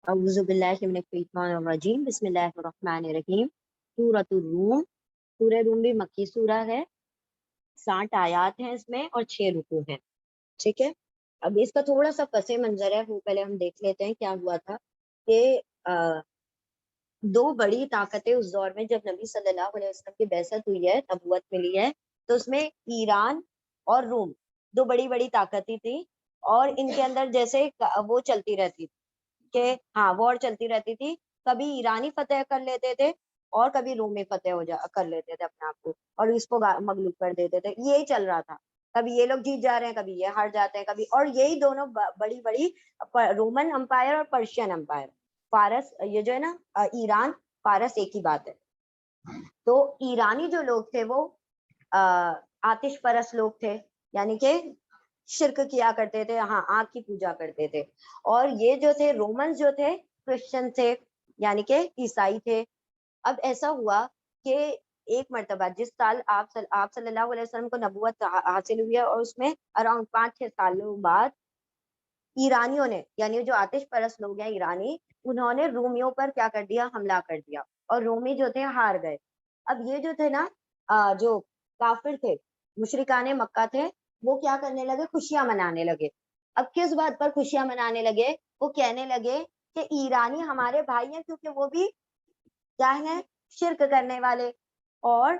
اعوذ باللہ من الشیطان الرجیم بسم اللہ الرحمن الرحیم سورۃ الروم. سورہ روم بھی مکی سورہ ہے، 60 آیات ہیں اس میں اور 6 رکوع ہیں. ٹھیک ہے، اب اس کا تھوڑا سا پس منظر ہے، وہ پہلے ہم دیکھ لیتے ہیں کیا ہوا تھا. کہ دو بڑی طاقتیں اس دور میں جب نبی صلی اللہ علیہ وسلم کی بعثت ہوئی ہے، نبوت ملی ہے، تو اس میں ایران اور روم دو بڑی بڑی طاقتیں تھیں، اور ان کے اندر جیسے وہ چلتی رہتی تھی کہ ہاں وار چلتی رہتی تھی. کبھی ایرانی فتح کر لیتے تھے اور کبھی رومی فتح کر لیتے تھے اپنے آپ کو، اور اس کو مغلوب کر دیتے تھے. یہی چل رہا تھا، کبھی یہ لوگ جیت جا رہے ہیں، کبھی یہ ہار جاتے ہیں، کبھی. اور یہی دونوں بڑی بڑی رومن امپائر اور پرشین امپائر، فارس یہ جو ہے نا ایران فارس ایک ہی بات ہے. تو ایرانی جو لوگ تھے وہ آتش پرست لوگ تھے، یعنی کہ شرک کیا کرتے تھے، ہاں آگ کی پوجا کرتے تھے. اور یہ جو تھے رومنز جو تھے کرسچن تھے، یعنی کہ عیسائی تھے. اب ایسا ہوا کہ ایک مرتبہ جس سال آپ صلی اللہ علیہ وسلم کو نبوت حاصل ہوئی ہے، اور اس میں اراؤنڈ 5-6 سالوں بعد ایرانیوں نے، یعنی جو آتش پرست لوگ ہیں ایرانی، انہوں نے رومیوں پر کیا کر دیا، حملہ کر دیا، اور رومی جو تھے ہار گئے. اب یہ جو تھے نا جو کافر تھے، مشرکان مکہ تھے، وہ کیا کرنے لگے، خوشیاں منانے لگے. اب کس بات پر خوشیاں منانے لگے؟ وہ کہنے لگے کہ ایرانی ہمارے بھائی ہیں، کیونکہ وہ بھی کیا ہیں، شرک کرنے والے. اور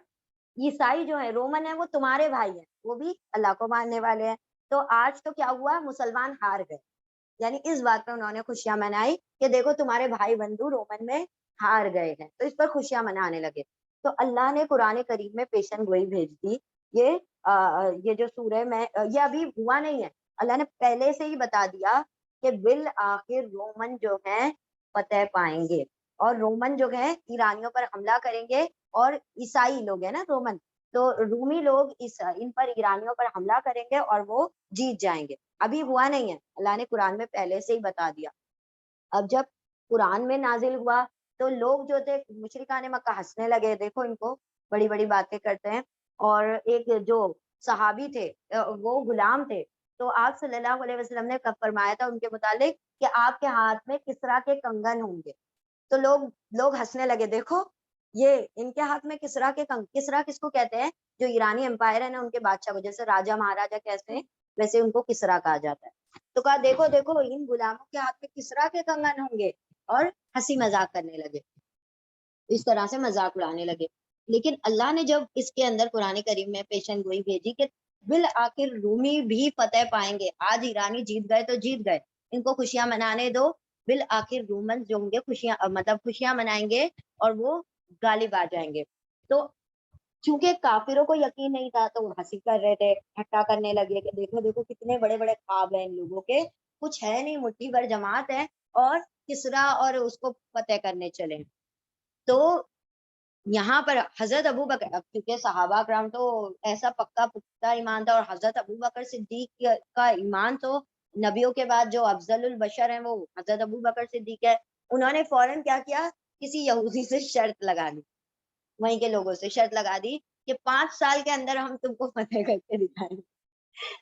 عیسائی جو ہیں، رومن ہیں، وہ تمہارے بھائی ہیں، وہ بھی اللہ کو ماننے والے ہیں. تو آج تو کیا ہوا، مسلمان ہار گئے. یعنی اس بات پہ انہوں نے خوشیاں منائی کہ دیکھو تمہارے بھائی بندو رومن میں ہار گئے ہیں، تو اس پر خوشیاں منانے لگے. تو اللہ نے قرآن کریم میں پیشن گوئی بھیج دی. یہ جو سورہ میں یہ ابھی ہوا نہیں ہے، اللہ نے پہلے سے ہی بتا دیا کہ بالآخر رومن جو ہیں فتح پائیں گے، اور رومن جو ہیں ایرانیوں پر حملہ کریں گے. اور عیسائی لوگ ہیں نا رومن، تو رومی لوگ ان پر ایرانیوں پر حملہ کریں گے اور وہ جیت جائیں گے. ابھی ہوا نہیں ہے، اللہ نے قرآن میں پہلے سے ہی بتا دیا. اب جب قرآن میں نازل ہوا تو لوگ جو تھے مشرکان مکہ ہنسنے لگے، دیکھو ان کو بڑی بڑی باتیں کرتے ہیں. اور ایک جو صحابی تھے وہ غلام تھے، تو آپ صلی اللہ علیہ وسلم نے کب فرمایا تھا ان کے متعلق کہ آپ کے ہاتھ میں کسرا کے کنگن ہوں گے. تو لوگ ہنسنے لگے، دیکھو یہ ان کے ہاتھ میں کسرا کے کسرا کس کو کہتے ہیں؟ جو ایرانی امپائر ہے نا، ان کے بادشاہ کو، جیسے راجا مہاراجا کہتے ہیں ویسے ان کو کسرا کہا جاتا ہے. تو کہا دیکھو دیکھو ان غلاموں کے ہاتھ میں کسرا کے کنگن ہوں گے، اور ہنسی مذاق کرنے لگے، اس طرح سے مذاق اڑانے لگے. لیکن اللہ نے جب اس کے اندر قرآن کریم میں پیشن گوئی بھیجی کہ بالآخر رومی بھی فتح پائیں گے، آج ایرانی جیت گئے تو جیت گئے، ان کو خوشیاں منانے دو، بالآخر رومن جو ہوں گے خوشیاں منائیں گے اور وہ غالب آ جائیں گے. تو چونکہ کافروں کو یقین نہیں تھا تو وہ ہنسی کر رہے تھے، ٹھٹا کرنے لگے کہ دیکھو دیکھو کتنے بڑے بڑے خواب ہیں ان لوگوں کے، کچھ ہے نہیں، مٹھی بھر جماعت ہے اور کسرا اور اس کو فتح کرنے چلے. تو یہاں پر حضرت ابو بکر، کیونکہ صحابہ کرام تو ایسا پکا پختہ ایمان تھا، اور حضرت ابو بکر صدیق کا ایمان تو نبیوں کے بعد جو افضل البشر ہیں وہ حضرت ابو بکر صدیق ہے. انہوں نے فوراً کیا کیا، کسی یہودی سے شرط لگا دی، وہیں کے لوگوں سے شرط لگا دی کہ 5 سال کے اندر ہم تم کو فتح کر کے دکھائیں گے.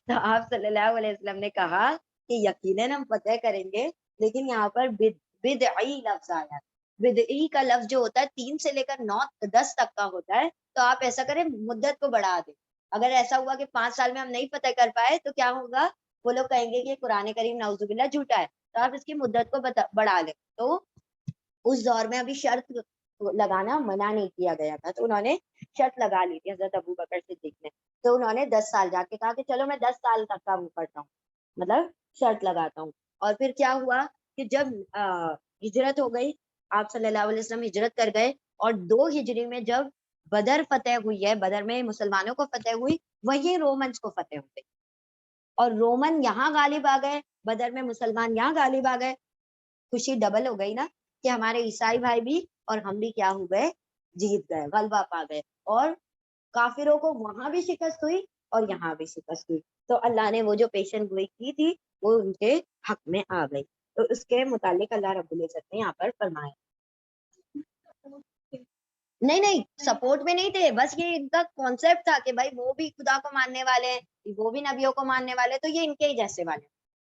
تو آپ صلی اللہ علیہ وسلم نے کہا کہ یقیناً ہم فتح کریں گے، لیکن یہاں پر بدعی لفظ آیا. بدعی کا لفظ جو ہوتا ہے 3 سے لے کر 9-10 تک کا ہوتا ہے. تو آپ ایسا کریں مدت کو بڑھا دیں. اگر ایسا ہوا کہ 5 سال میں ہم نہیں فتح کر پائے تو کیا ہوگا، وہ لوگ کہیں گے کہ قرآن کریم نعوذ باللہ جھوٹا ہے. تو آپ اس کی مدت کو بڑھا لیں. تو اس دور میں ابھی شرط لگانا منع نہیں کیا گیا تھا، تو انہوں نے شرط لگا لی تھی حضرت ابو بکر صدیق نے. تو انہوں نے 10 سال جا کے کہا کہ چلو میں 10 سال تک کا وہ کرتا ہوں، مطلب شرط لگاتا ہوں. اور پھر کیا ہوا کہ جب ہجرت ہو گئی، آپ صلی اللہ علیہ وسلم ہجرت کر گئے، اور 2 ہجری میں جب بدر فتح ہوئی ہے، بدر میں مسلمانوں کو فتح ہوئی، وہیں رومنز کو فتح ہو گئی، اور رومن یہاں غالب آ گئے، بدر میں مسلمان یہاں غالب آ گئے. خوشی ڈبل ہو گئی نا، کہ ہمارے عیسائی بھائی بھی اور ہم بھی کیا ہو گئے، جیت گئے، غلبہ پا گئے. اور کافروں کو وہاں بھی شکست ہوئی اور یہاں بھی شکست ہوئی. تو اللہ نے وہ جو پیشن گوئی کی تھی وہ ان کے حق میں آ گئی. تو اس کے متعلق اللہ رب العزت نے یہاں پر فرمایا. نہیں سپورٹ میں نہیں تھے، بس یہ ان کا کانسیپٹ تھا کہ بھائی وہ بھی خدا کو ماننے والے ہیں، وہ بھی نبیوں کو ماننے والے، تو یہ ان کے ہی جیسے والے.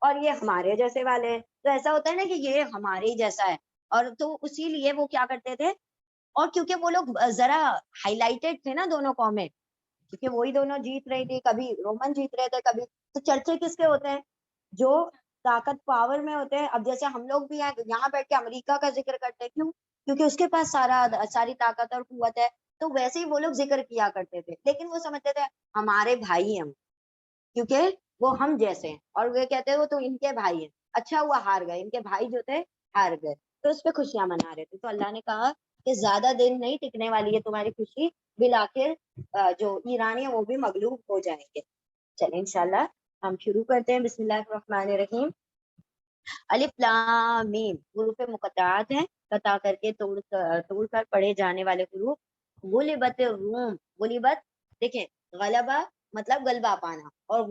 اور یہ ہمارے جیسے والے ہیں. تو ایسا ہوتا ہے نا کہ یہ ہمارے ہی جیسا ہے. اور تو اسی لیے وہ کیا کرتے تھے, اور کیونکہ وہ لوگ ذرا ہائی لائٹڈ تھے نا دونوں قومیں, کیونکہ وہی دونوں جیت رہی تھی, کبھی رومن جیت رہے تھے کبھی, تو چرچے کس کے ہوتے ہیں, جو طاقت پاور میں ہوتے ہیں. اب جیسے ہم لوگ بھی ہیں یہاں بیٹھ کے امریکہ کا ذکر کرتے ہیں, کیوں؟ کیونکہ اس کے پاس ساری طاقت اور قوت ہے. تو ویسے ہی وہ لوگ ذکر کیا کرتے تھے, لیکن وہ سمجھتے تھے ہمارے بھائی ہیں, کیونکہ وہ ہم جیسے ہیں, اور وہ کہتے ہیں وہ تو ان کے بھائی ہیں. اچھا ہوا ہار گئے, ان کے بھائی جو تھے ہار گئے, تو اس پہ خوشیاں منا رہے تھے. تو اللہ نے کہا کہ زیادہ دن نہیں ٹکنے والی ہے تمہاری خوشی, بالآخر جو ایرانی ہیں وہ بھی مغلوب ہو جائیں گے. چلیں انشاءاللہ ہم شروع کرتے ہیں. بسم اللہ الرحمن الرحیم. الف لام میم حروف مقطعات ہیں, قطع کر کے توڑ کر پڑھے جانے والے حروف. غلبت الروم, غلبت دیکھیں, غلبہ مطلب غلبہ پانا, اور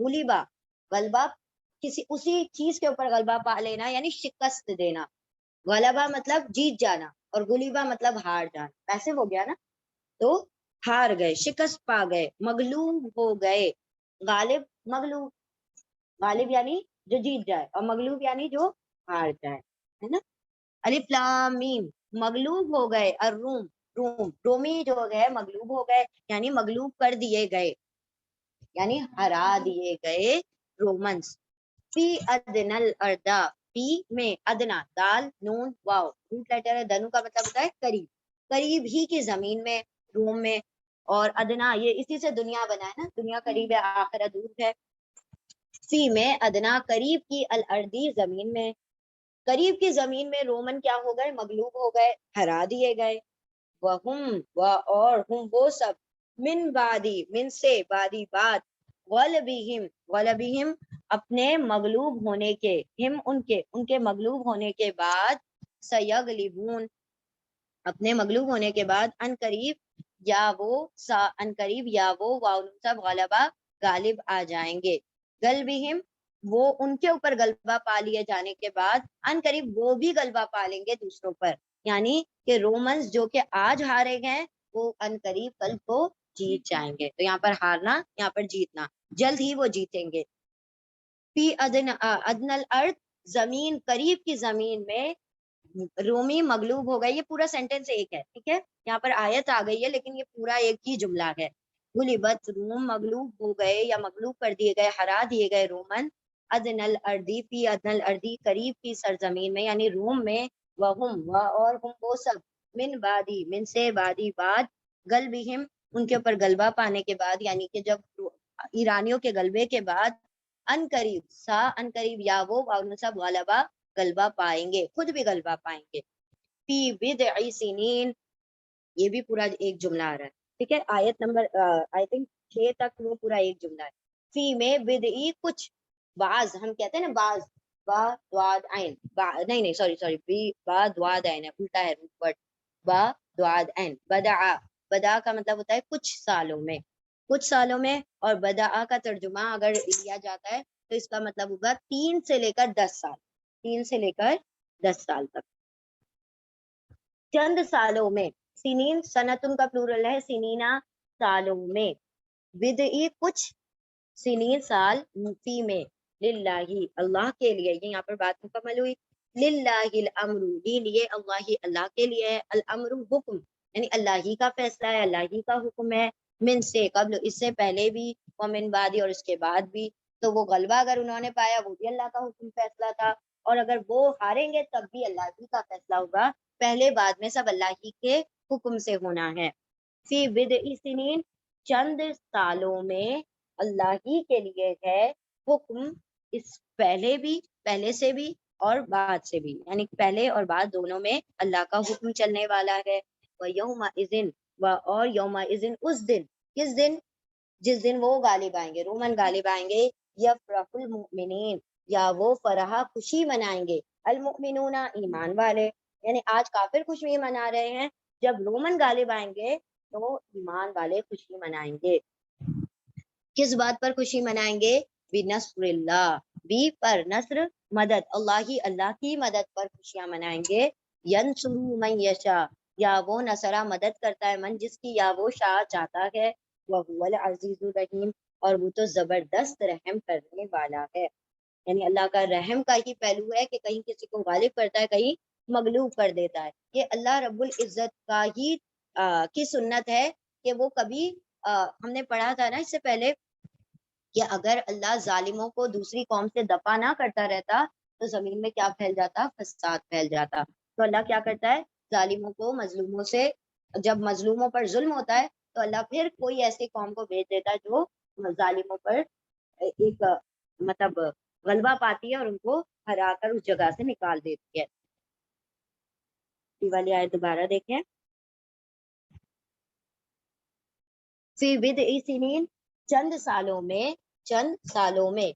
غلبہ کسی اسی چیز کے اوپر غلبہ پا لینا, یعنی شکست دینا. غلبہ مطلب جیت جانا, اور غلبہ مطلب ہار جانا. ایسے ہو گیا نا, تو ہار گئے, شکست پا گئے, مغلوب ہو گئے. مغلوب, غالب یعنی جو جیت جائے, اور مغلوب یعنی جو ہار جائے, ہے نا. الف لام میم, مغلوب ہو گئے. الروم, رومی جو ہے مغلوب ہو گئے, یعنی مغلوب کر دیے گئے, یعنی ہرا دیے گئے رومنس. فی ادنى الارض, فی میں, ادنا دال نون واو روٹ لیٹر ہے. دنو کا مطلب ہوتا ہے قریب, قریب ہی کی زمین میں, روم میں. اور ادنا یہ اسی سے دنیا بنا ہے نا, دنیا قریب ہے, آخرہ دور ہے. فی میں, ادنا قریب کی, الارضی زمین میں, قریب کی زمین میں رومن کیا ہو گئے, مغلوب ہو گئے, ہرا دیے گئے. اور ہم وہ سب, من بعدی, من سے, بعدی بعد, غلبہم اپنے مغلوب ہونے کے, ہم ان کے مغلوب ہونے کے بعد, سیغلبون اپنے مغلوب ہونے کے بعد, ان قریب یا وہ سب غلبہ غالب آ جائیں گے. غلبہم وہ ان کے اوپر غلبہ پا لیے جانے کے بعد, ان قریب وہ بھی غلبہ پا لیں گے دوسروں پر. یعنی کہ رومنز جو کہ آج ہارے گئے وہ ان قریب کل کو جیت جائیں گے. تو یہاں پر ہارنا, یہاں پر جیتنا, جلد ہی وہ جیتیں گے. فی ادن الارض, زمین, قریب کی زمین میں رومی مغلوب ہو گئے. یہ پورا سینٹینس ایک ہے, ٹھیک ہے, یہاں پر آیت آ گئی ہے لیکن یہ پورا ایک ہی جملہ ہے. غلبت روم, مغلوب ہو گئے یا مغلوب کر دیے گئے, ہرا دیے گئے رومن. ادن الارضی, فی ادن الارضی قریب کی سرزمین میں, یعنی روم میں. اور ہم وہ سب, من بعدی, من سے, بعدی بعد, غلبہم ان کے اوپر غلبہ پانے کے بعد, یعنی کہ جب ایرانیوں کے غلبے کے بعد, ان قریب یا وہ سب غلبہ پائیں گے, خود بھی غلبہ پائیں گے. فی بضع سنین, یہ بھی پورا ایک جملہ آ رہا ہے, ٹھیک ہے. آیت نمبر آئی تھنک 6 تک وہ پورا ایک جملہ ہے. فی میں بدعی کچھ, بعض ہم کہتے ہیں نا, بعض, با دواد عین, نہیں سوری با دواد عین ہے, الٹا ہے ورڈ, با دواد عین. بدا کا مطلب ہوتا ہے کچھ سالوں میں, کچھ سالوں میں. اور بدا کا ترجمہ اگر لیا جاتا ہے تو اس کا مطلب ہوگا 3 سے لے کر 10 سال, 3 سے لے کر 10 سال تک, چند سالوں میں. سنین, سنتن کا پلورل ہے, سنینا سالوں میں. بدعی کچھ, سنین سال, فی میں, للہ اللہ کے لیے, یہ یہاں پر بات مکمل ہوئی. للہ الامر, لیے اللہ کے لیے ہے. الامر حکم, یعنی اللہ ہی کا فیصلہ ہے, اللہ ہی کا حکم ہے. من سے قبل, اس سے پہلے بھی, ومن بعد, اور اس کے بعد بھی. تو وہ غلبہ اگر انہوں نے پایا وہ بھی اللہ کا حکم فیصلہ تھا, اور اگر وہ ہاریں گے تب بھی اللہ ہی کا فیصلہ ہوگا. پہلے بعد میں سب اللہ ہی کے حکم سے ہونا ہے. فی بدعی سنین, چند سالوں میں اللہ ہی کے لیے ہے حکم, اس پہلے سے بھی اور بعد سے بھی, یعنی پہلے اور بعد دونوں میں اللہ کا حکم چلنے والا ہے. اور یومئذ, اس دن, کس دن, جس دن وہ غالب آئیں گے, رومن غالب آئیں گے. یفرح المؤمنین, یا وہ فرح خوشی منائیں گے. المؤمنون, ایمان والے, یعنی آج کافر خوشی منا رہے ہیں, جب رومن غالب آئیں گے تو ایمان والے خوشی منائیں گے. کس بات پر خوشی منائیں گے؟ بنصر اللہ, بی پر نصر, مدد, اللہ کی مدد پر خوشیاں منائیں گے. ینصر من یشاء, یا وہ نصرہ مدد کرتا ہے, من جس کی, یا وہ شاء چاہتا ہے. وہو العزیز الرحیم, اور وہ تو زبردست رحم کرنے والا ہے. یعنی اللہ کا رحم کا ہی پہلو ہے کہ کہیں کسی کو غالب کرتا ہے، کہیں مغلوب کر دیتا ہے. یہ اللہ رب العزت کا ہی کی سنت ہے کہ وہ کبھی ہم نے پڑھا تھا نا اس سے پہلے کہ اگر اللہ ظالموں کو دوسری قوم سے دفع نہ کرتا رہتا تو زمین میں کیا پھیل جاتا؟ فساد پھیل جاتا. تو اللہ کیا کرتا ہے؟ ظالموں کو مظلوموں سے، جب مظلوموں پر ظلم ہوتا ہے تو اللہ پھر کوئی ایسی قوم کو بھیج دیتا ہے جو ظالموں پر ایک مطلب غلبہ پاتی ہے اور ان کو ہرا کر اس جگہ سے نکال دیتی ہے. یہ والی آیت دوبارہ دیکھیں. فی بدء سنین، چند سالوں میں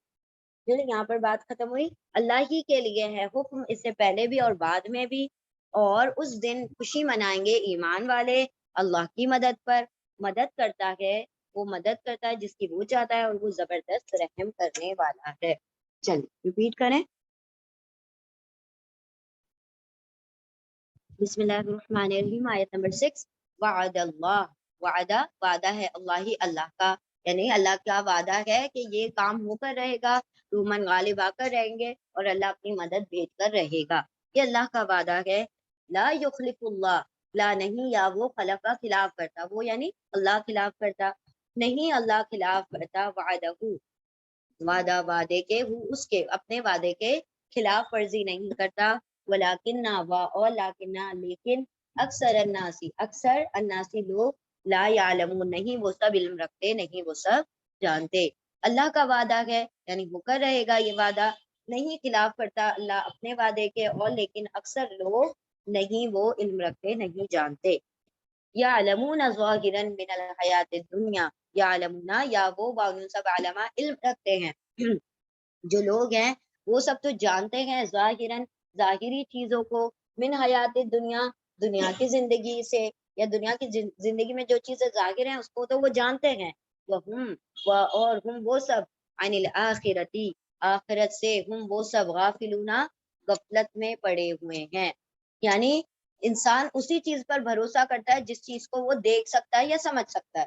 یہاں پر بات ختم ہوئی. اللہ ہی کے لیے ہے حکم، اس سے پہلے بھی اور بعد میں بھی. اور اس دن خوشی منائیں گے ایمان والے اللہ کی مدد پر. مدد کرتا ہے، وہ مدد کرتا ہے جس کی وہ چاہتا ہے، اور وہ زبردست رحم کرنے والا ہے. چلیے ریپیٹ کریں. بسم اللہ الرحمن الرحیم. آیت نمبر 6. وعد اللہ، وعدہ ہے اللہ ہی اللہ کا، یعنی اللہ کا وعدہ ہے کہ یہ کام ہو کر رہے گا، رومن غالب آ کر رہیں گے اور اللہ اپنی مدد بھیج کر رہے گا. یہ اللہ کا وعدہ ہے. لا یخلف اللہ، لا نہیں یا وہ خلف کا خلاف کرتا، وہ یعنی اللہ خلاف کرتا نہیں، اللہ خلاف کرتا. وعدہ وعدے کے، وہ اس کے اپنے وعدے کے خلاف ورزی نہیں کرتا. ولیکن اور لیکن اکثر الناسی لوگ لا یعلمون، نہیں وہ سب علم رکھتے، نہیں وہ سب جانتے. اللہ کا وعدہ ہے یعنی وہ کر رہے گا یہ وعدہ، نہیں خلاف کرتا اللہ اپنے وعدے کے، اور لیکن اکثر لوگ نہیں وہ علم رکھتے، نہیں جانتے. یعلمون ظاہرا من الحیات الدنیا، یعلمون یا وہ سب علماء علم رکھتے ہیں جو لوگ ہیں وہ سب تو جانتے ہیں ظاہراً ظاہری چیزوں کو، من حیات دنیا دنیا کی زندگی سے، یا دنیا کی زندگی میں جو چیزیں ظاہر ہیں اس کو تو وہ جانتے ہیں. اور ہم وہ سب عن الاخرتی، آخرت سے، ہم وہ سب غافلون غفلت میں پڑے ہوئے ہیں. یعنی انسان اسی چیز پر بھروسہ کرتا ہے جس چیز کو وہ دیکھ سکتا ہے یا سمجھ سکتا ہے،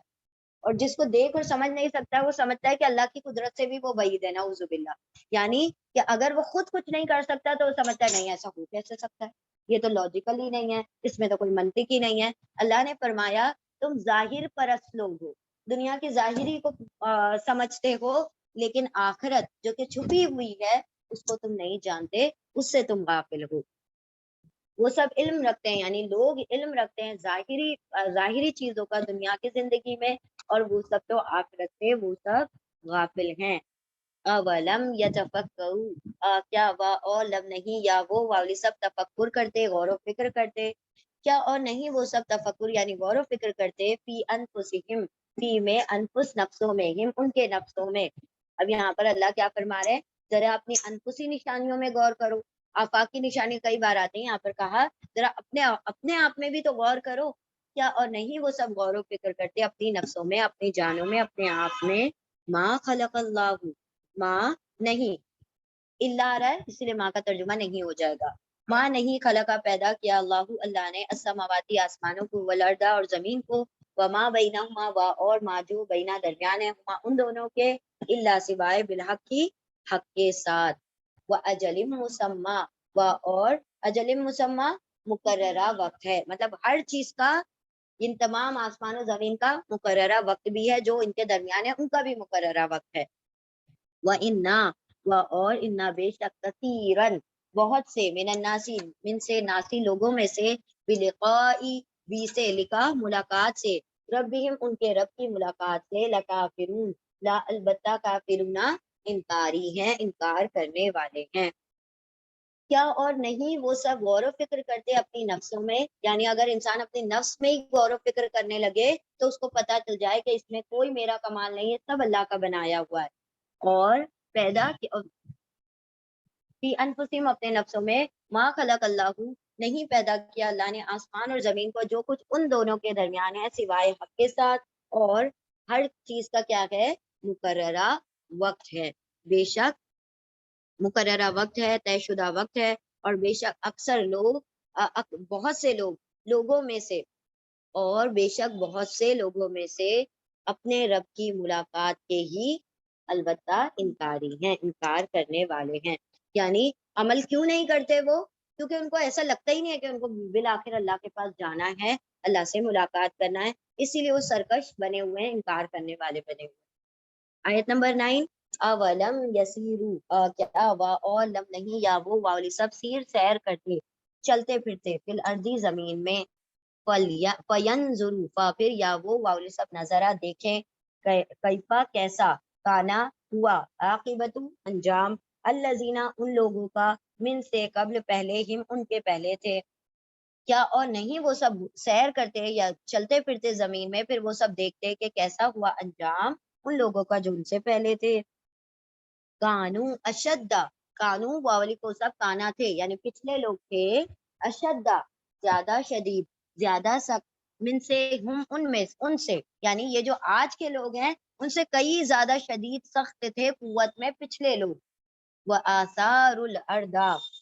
اور جس کو دیکھ اور سمجھ نہیں سکتا وہ سمجھتا ہے کہ اللہ کی قدرت سے بھی وہ بعید ہے، نعوذ باللہ. یعنی کہ اگر وہ خود کچھ نہیں کر سکتا تو وہ سمجھتا ہے نہیں ایسا ہو کیسے سکتا ہے، یہ تو لاجیکل ہی نہیں ہے، اس میں تو کوئی منطق ہی نہیں ہے. اللہ نے فرمایا تم ظاہر پرست لوگ ہو، دنیا کی ظاہری کو سمجھتے ہو، لیکن آخرت جو کہ چھپی ہوئی ہے اس کو تم نہیں جانتے، اس سے تم غافل ہو. وہ سب علم رکھتے ہیں، یعنی لوگ علم رکھتے ہیں ظاہری چیزوں کا دنیا کی زندگی میں، اور وہ سب تو آخرت سے وہ سب غافل ہیں. اولم یتفکروا، کیا اور لم نہیں یا وہ والی سب تفکر کرتے، غور و فکر کرتے، کیا اور نہیں وہ سب تفکر یعنی غور و فکر کرتے، فی انفسہم، فی میں انفس نفسوں میں، ہم ان کے نفسوں میں. اب یہاں پر اللہ کیا فرما رہے ہیں؟ ذرا اپنی انفسی نشانیوں میں غور کرو. آفاقی نشانی کئی بار آتی ہیں، یہاں پر کہا ذرا اپنے آپ میں بھی تو غور کرو. کیا اور نہیں وہ سب غور و فکر کرتے اپنی نفسوں میں، اپنی جانوں میں، اپنے آپ میں. ما خلق اللہ، ماں نہیں، اللہ رہا ہے اس لیے ماں کا ترجمہ نہیں ہو جائے گا. ماں نہیں خلقہ پیدا کیا اللہ نے السماواتی آسمانوں کو، والارض اور زمین کو، وما بینہما اور ما جو بینا درمیان ہے، ان دونوں کے، اللہ سوائے بالحق کی حق کے ساتھ، واجل مسمى اور اجل مسمى مقررہ وقت ہے، مطلب ہر چیز کا، ان تمام آسمان و زمین کا مقررہ وقت بھی ہے، جو ان کے درمیان ہے ان کا بھی مقررہ وقت ہے. وَإِنَّا اور انا بے شک کثیرن بہت سے، من الناسی من سے ناسی لوگوں میں سے، بلقائی بھی سے لکھا ملاقات سے، ربہم ان کے رب کی ملاقات سے، لکافرون لا البتہ کافرون انکاری ہیں، انکار کرنے والے ہیں. کیا اور نہیں وہ سب غور و فکر کرتے اپنی نفسوں میں، یعنی اگر انسان اپنی نفس میں ہی غور و فکر کرنے لگے تو اس کو پتہ چل جائے کہ اس میں کوئی میرا کمال نہیں ہے، سب اللہ کا بنایا ہوا ہے. اور پیدا فی انفسہم اپنے نفسوں میں، ما خلق اللہ نہیں پیدا کیا اللہ نے آسمان اور زمین کو، جو کچھ ان دونوں کے درمیان ہے، سوائے حق کے ساتھ، اور ہر چیز کا کیا ہے؟ مقررہ وقت ہے. بے شک مقررہ وقت ہے، طے شدہ وقت ہے، اور بے شک اکثر لوگ بہت سے لوگوں میں سے، اور بے شک بہت سے لوگوں میں سے اپنے رب کی ملاقات کے ہی البتہ انکاری ہیں، انکار کرنے والے ہیں. یعنی عمل کیوں نہیں کرتے وہ؟ کیونکہ ان کو ایسا لگتا ہی نہیں ہے کہ ان کو بالآخر اللہ کے پاس جانا ہے، اللہ سے ملاقات کرنا ہے، اسی لیے وہ سرکش بنے ہوئے ہیں، انکار کرنے والے بنے ہوئے ہیں. آیت نمبر 9. اولم یسیرو، کیا وا اور لم نہیں یا وہ والی سب سیر کرتے چلتے پھرتے فی الارضی زمین میں، فینظروا پھر یا وہ والی سب نظرہ دیکھیں، کیفا کیسا، کانا ہوا، عاقبت انجام، الذین ان لوگوں کا، من سے قبل پہلے، ہم ان کے پہلے تھے. کیا اور نہیں وہ سب سیر کرتے یا چلتے پھرتے زمین میں، پھر وہ سب دیکھتے کہ کیسا ہوا انجام ان لوگوں کا جو ان سے پہلے تھے. کانو اشدہ، کانو والی کو سب کانا تھے یعنی پچھلے لوگ تھے، اشدہ زیادہ شدید، زیادہ سخت، من سے ہم ان میں ان سے، یعنی یہ جو آج کے لوگ ہیں ان سے کئی زیادہ شدید سخت تھے قوت میں پچھلے لوگ. وہ آثار الارض،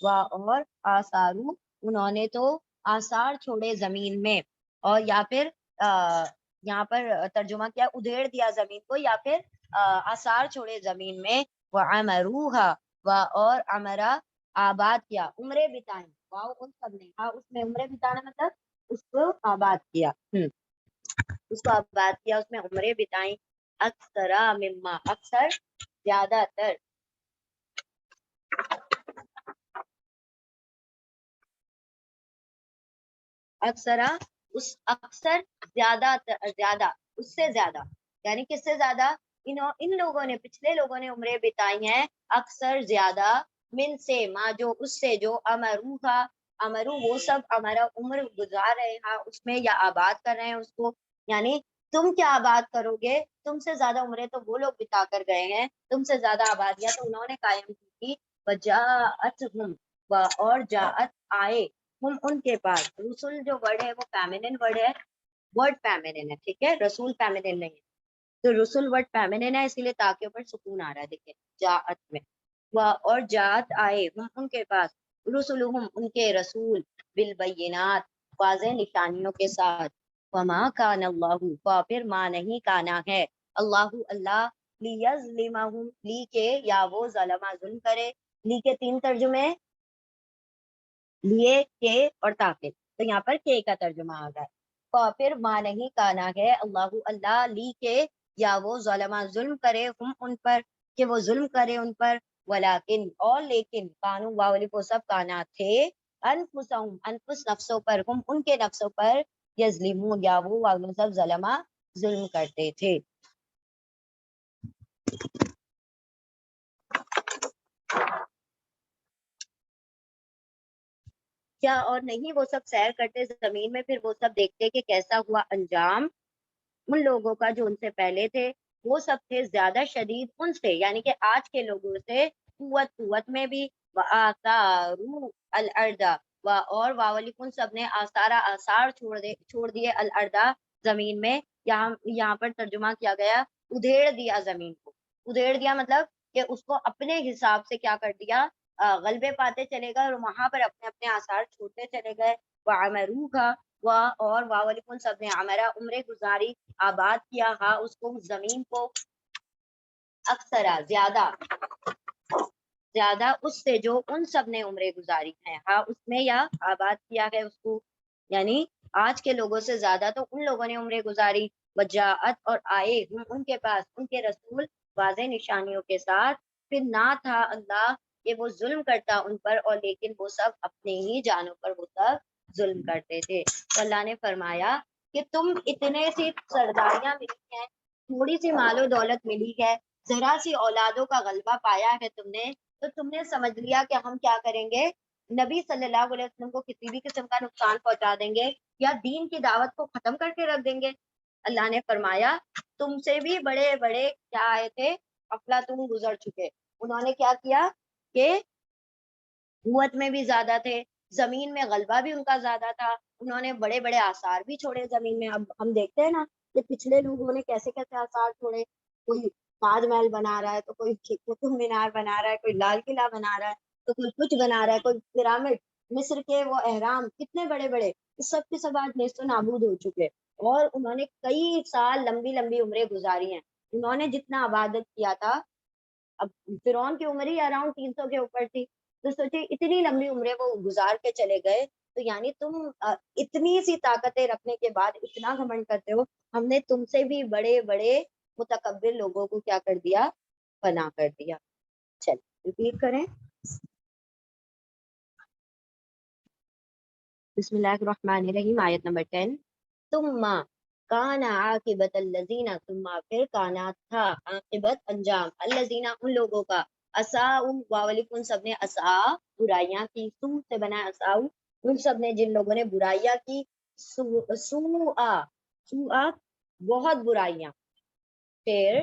اور آثارو انہوں نے تو آثار چھوڑے زمین میں، اور یا پھر یہاں پر ترجمہ کیا، ادھیڑ دیا زمین کو، یا پھر آثار چھوڑے زمین میں. وعمروها، اور عمرہ آباد کیا، عمرے بتائیں، واؤ ان سب نے، ہاں اس میں عمرے بتانا مطلب اس کو آباد کیا، اس کو آباد کیا، اس میں عمرے بتائیں. اکثرا مما، اکثر زیادہ تر، اکثرا اس، اکثر زیادہ زیادہ، اس سے زیادہ، یعنی کس سے زیادہ، ان لوگوں نے، پچھلے لوگوں نے عمریں بتائی ہیں اکثر زیادہ، من سے ما جو اس سے، جو امرو تھا، امرو وہ سب ہمارا عمر گزار رہے ہیں اس میں یا آباد کر رہے ہیں اس کو. یعنی تم کیا آباد کرو گے، تم سے زیادہ عمریں تو وہ لوگ بتا کر گئے ہیں، تم سے زیادہ آبادیاں تو انہوں نے قائم کی تھی. وجاءتہم، اور جاءت آئے، ہم ان کے پاس، رسول جو ورڈ ہے وہ فیمینن ورڈ ہے، ورڈ فیمینن ہے، ٹھیک ہے، رسول فیمینن نہیں ہے، تو رسول ورڈ فیمینن ہے اسی لیے تاکہ اوپر سکون آ رہا ہے، دیکھیں جاءت میں. اور جاءت آئے، ہم ان کے پاس، رسولہم ان کے رسول، بالبینات واضح نشانیوں کے ساتھ. وما کان اللہ، پھر ما نہیں کانا ہے، اللہ اللہ، لیظلمہم، لی کے یا وہ ظلمہ ظلم کرے، لی کے 3 ترجمے، لیے کے اور تاکہ، تو یہاں پر کے کا ترجمہ آ گیا. پھر ماں نہیں کانا ہے اللہ اللہ، لی کے یا وہ ظلمہ ظلم کرے، ہم ان پر، کہ وہ ظلم کرے ان پر، ولیکن اور لیکن، کانو واولی کو سب کانا تھے، انفسہم انفس نفسوں پر، ہم ان کے نفسوں پر، یظلمون یا وہ واولی سب ظلمہ ظلم کرتے تھے. کیا اور نہیں وہ سب سیر کرتے زمین میں، پھر وہ سب دیکھتے کہ کیسا ہوا انجام ان لوگوں کا جو ان سے پہلے تھے، وہ سب تھے زیادہ شدید ان سے، یعنی کہ آج کے لوگوں سے قوت میں بھی. وآثاروا الارض، اور واولیکن سب نے آثار چھوڑ دیے الارض زمین میں. یہاں پر ترجمہ کیا گیا ادھیڑ دیا زمین کو، ادھیڑ دیا مطلب کہ اس کو اپنے حساب سے کیا کر دیا، غلبے پاتے چلے گئے اور وہاں پر اپنے اپنے آثار چھوڑتے چلے گئے. وعمروها، اور واولیکن سب نے ہمارا عمرے گزاری، آباد کیا، ہاں اس کو زمین کو، اکثرا زیادہ، زیادہ اس سے جو ان سب نے عمرے گزاری ہیں، ہاں اس میں یا آباد کیا ہے اس کو، یعنی آج کے لوگوں سے زیادہ تو ان لوگوں نے عمرے گزاری. وجاءت اور آئے، ہم ان کے پاس ان کے رسول واضح نشانیوں کے ساتھ. پھر نہ تھا اللہ کہ وہ ظلم کرتا ان پر، اور لیکن وہ سب اپنے ہی جانوں پر وہ سب ظلم کرتے تھے. تو اللہ نے فرمایا کہ تم اتنے سی سرداریاں ملی ہیں، تھوڑی سی مال و دولت ملی ہے، ذرا سی اولادوں کا غلبہ پایا ہے تم نے، تو تم نے سمجھ لیا کہ ہم کیا کریں گے، نبی صلی اللہ علیہ وسلم کو کسی بھی قسم کا نقصان پہنچا دیں گے یا دین کی دعوت کو ختم کر کے رکھ دیں گے. اللہ نے فرمایا تم سے بھی بڑے بڑے کیا آئے تھے، افلاطون گزر چکے، انہوں نے کیا کیا کہ قوت میں بھی زیادہ تھے، زمین میں غلبہ بھی ان کا زیادہ تھا، انہوں نے بڑے بڑے آثار بھی چھوڑے زمین میں. اب ہم دیکھتے ہیں نا کہ پچھلے لوگوں نے کیسے کیسے آثار چھوڑے، کوئی تاج محل بنا رہا ہے، تو کوئی قطب مینار بنا رہا ہے، کوئی لال قلعہ بنا رہا ہے، تو کوئی کچھ بنا رہا ہے، کوئی پیرامڈ، مصر کے وہ اہرام کتنے بڑے بڑے، سب کے سب آج نیست و نابود ہو چکے. اور انہوں نے کئی سال لمبی لمبی عمریں گزاری ہیں. انہوں نے جتنا عبادت کیا تھا اب فرعون کی عمر ہی اراؤنڈ 300 کے اوپر تھی، تو سوچے اتنی لمبی عمریں وہ گزار کے چلے گئے، تو یعنی تم اتنی سی طاقتیں رکھنے کے بعد اتنا گھمنڈ کرتے ہو، ہم نے تم سے بھی بڑے بڑے متکبر لوگوں کو کیا کر دیا، فنا کر دیا۔ چل ریپیٹ کریں، بسم اللہ الرحمن الرحیم، آیت نمبر 10۔ ثم کان عاقبت الذین، ثم پھر کانا تھا، عاقبت انجام، الذین ان لوگوں کا، اساؤ واولکن سب نے اسا برائیاں کی، سو سے بنا اساؤ ان سب نے جن لوگوں نے برائیاں کی، سوء بہت برائیاں، پھر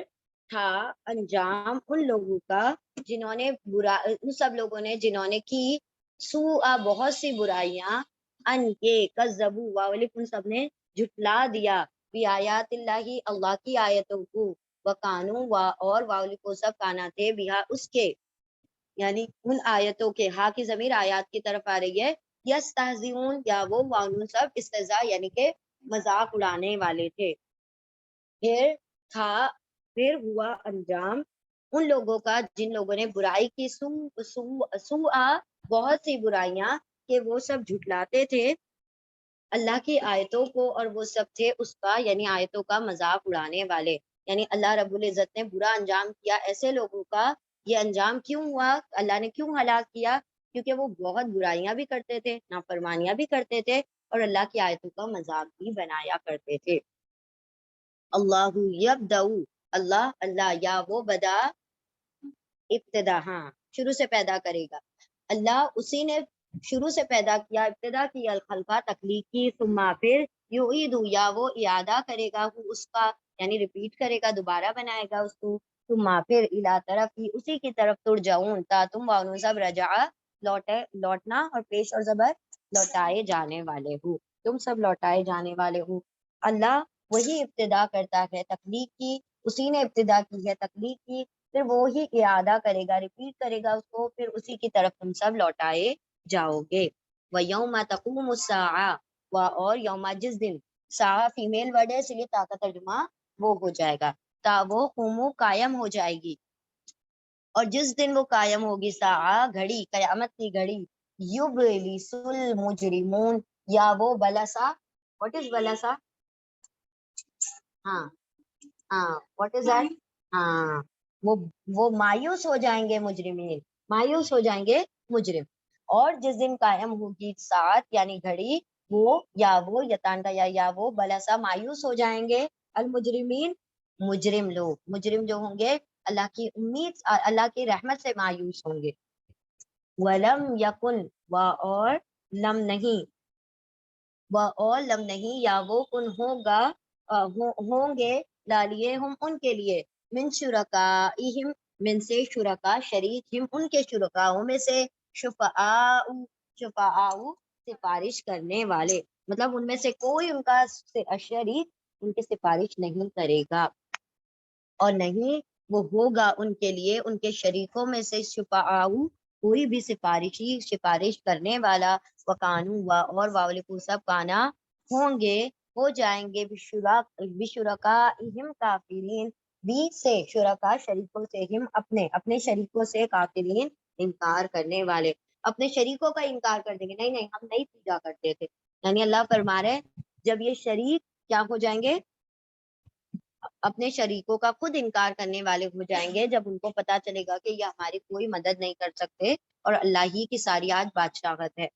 تھا انجام ان لوگوں کا جنہوں نے ان سب لوگوں نے جنہوں نے کی سوء بہت سی برائیاں، ان کے کذبوا واولکن سب نے جھٹلا دیا، بی آیات اللہ اللہ کی آیتوں کو، وکانوا اور واولکو سب کانا تھے بہا اس کے، یعنی ان آیتوں کے، ہاں کی ضمیر آیات کی طرف آ رہی ہے، یستہزئون یا وہ وانون سب استہزاء یعنی کہ مذاق اڑانے والے تھے۔ پھر تھا، پھر ہوا انجام ان لوگوں کا جن لوگوں نے برائی کی، سوء بہت سی برائیاں، کہ وہ سب جھٹلاتے تھے اللہ کی آیتوں کو، اور وہ سب تھے اس کا یعنی آیتوں کا مذاق اڑانے والے، یعنی اللہ رب العزت نے برا انجام کیا ایسے لوگوں کا۔ یہ انجام کیوں ہوا، اللہ نے کیوں ہلاک کیا، کیونکہ وہ بہت برائیاں بھی کرتے تھے، نافرمانیاں بھی کرتے تھے، اور اللہ کی آیتوں کا مذاق بھی بنایا کرتے تھے۔ اللہ یبدأ، اللہ یا وہ بدا ابتدا، ہاں شروع سے پیدا کرے گا، اللہ اسی نے شروع سے پیدا کیا، ابتدا کی، الخلقہ تخلیق کی، ثم پھر یعید یا وہ اعادہ کرے گا اس کا، یعنی ریپیٹ کرے گا، دوبارہ بنائے گا اس کو، ثم پھر الی طرف ہی اسی کی طرف ترجعون، تا تم وانو سب رجع لوٹنا، اور پیش اور زبر لوٹائے جانے والے ہو، تم سب لوٹائے جانے والے ہو۔ اللہ وہی ابتدا کرتا ہے تخلیق کی، اسی نے ابتدا کی ہے تخلیق کی، پھر وہی اعادہ کرے گا، ریپیٹ کرے گا اس کو، پھر اسی کی طرف تم سب لوٹائے جاؤ گے۔ وَيَوْمَ تَقُومُ السَّاعَةُ، اور یوم جس دن، ساعہ فیمیل ورڈ ہے اس لیے تا کا ترجمہ وہ ہو جائے گا، تا وہ قومو قائم ہو جائے گی، اور جس دن وہ قائم ہوگی، ساعہ گھڑی، قیامت کی گھڑی، یبلس المجرمون یا وہ بلسا، واٹ از بلسا، ہاں ہاں واٹ از دیٹ، ہاں وہ مایوس ہو جائیں گے مجرمین، مایوس ہو جائیں گے مجرم۔ اور جس دن قائم ہوگی ساعت یعنی گھڑی، وہ یا وہ یتان کا یا وہ بلسا مایوس ہو جائیں گے، المجرمین مجرم لوگ، مجرم جو ہوں گے اللہ کی امید، اللہ کی رحمت سے مایوس ہوں گے۔ ولم یکن، اور لم نہیں، اور لم نہیں یا وہ کن ہوگا، ہوں گے، لالیے ہم ان کے لیے، من شرکائہم من سے شرکا شریک، ہم ان کے شرکاؤں میں سے، شفعاء سفارش کرنے والے، مطلب ان میں سے کوئی ان کا شریک ان کی سفارش نہیں کرے گا، اور نہیں وہ ہوگا ان کے لیے ان کے شریکوں میں سے شفعاء کوئی بھی سفارش کرنے والا، وکانوا اور واولکو سب کانا ہوں گے، ہو جائیں گے، بشرکائہم کافرین، بی سے شرکا شریکوں سے، ہم اپنے شریکوں سے، کافرین انکار کرنے والے، اپنے شریکوں کا انکار کر دیں گے، نہیں ہم نہیں پوجا کرتے تھے، یعنی اللہ فرما رہے جب یہ شریک کیا ہو جائیں گے، اپنے شریکوں کا خود انکار کرنے والے ہو جائیں گے، جب ان کو پتا چلے گا کہ یہ ہماری کوئی مدد نہیں کر سکتے، اور اللہ ہی کی ساری آج بادشاہت ہے،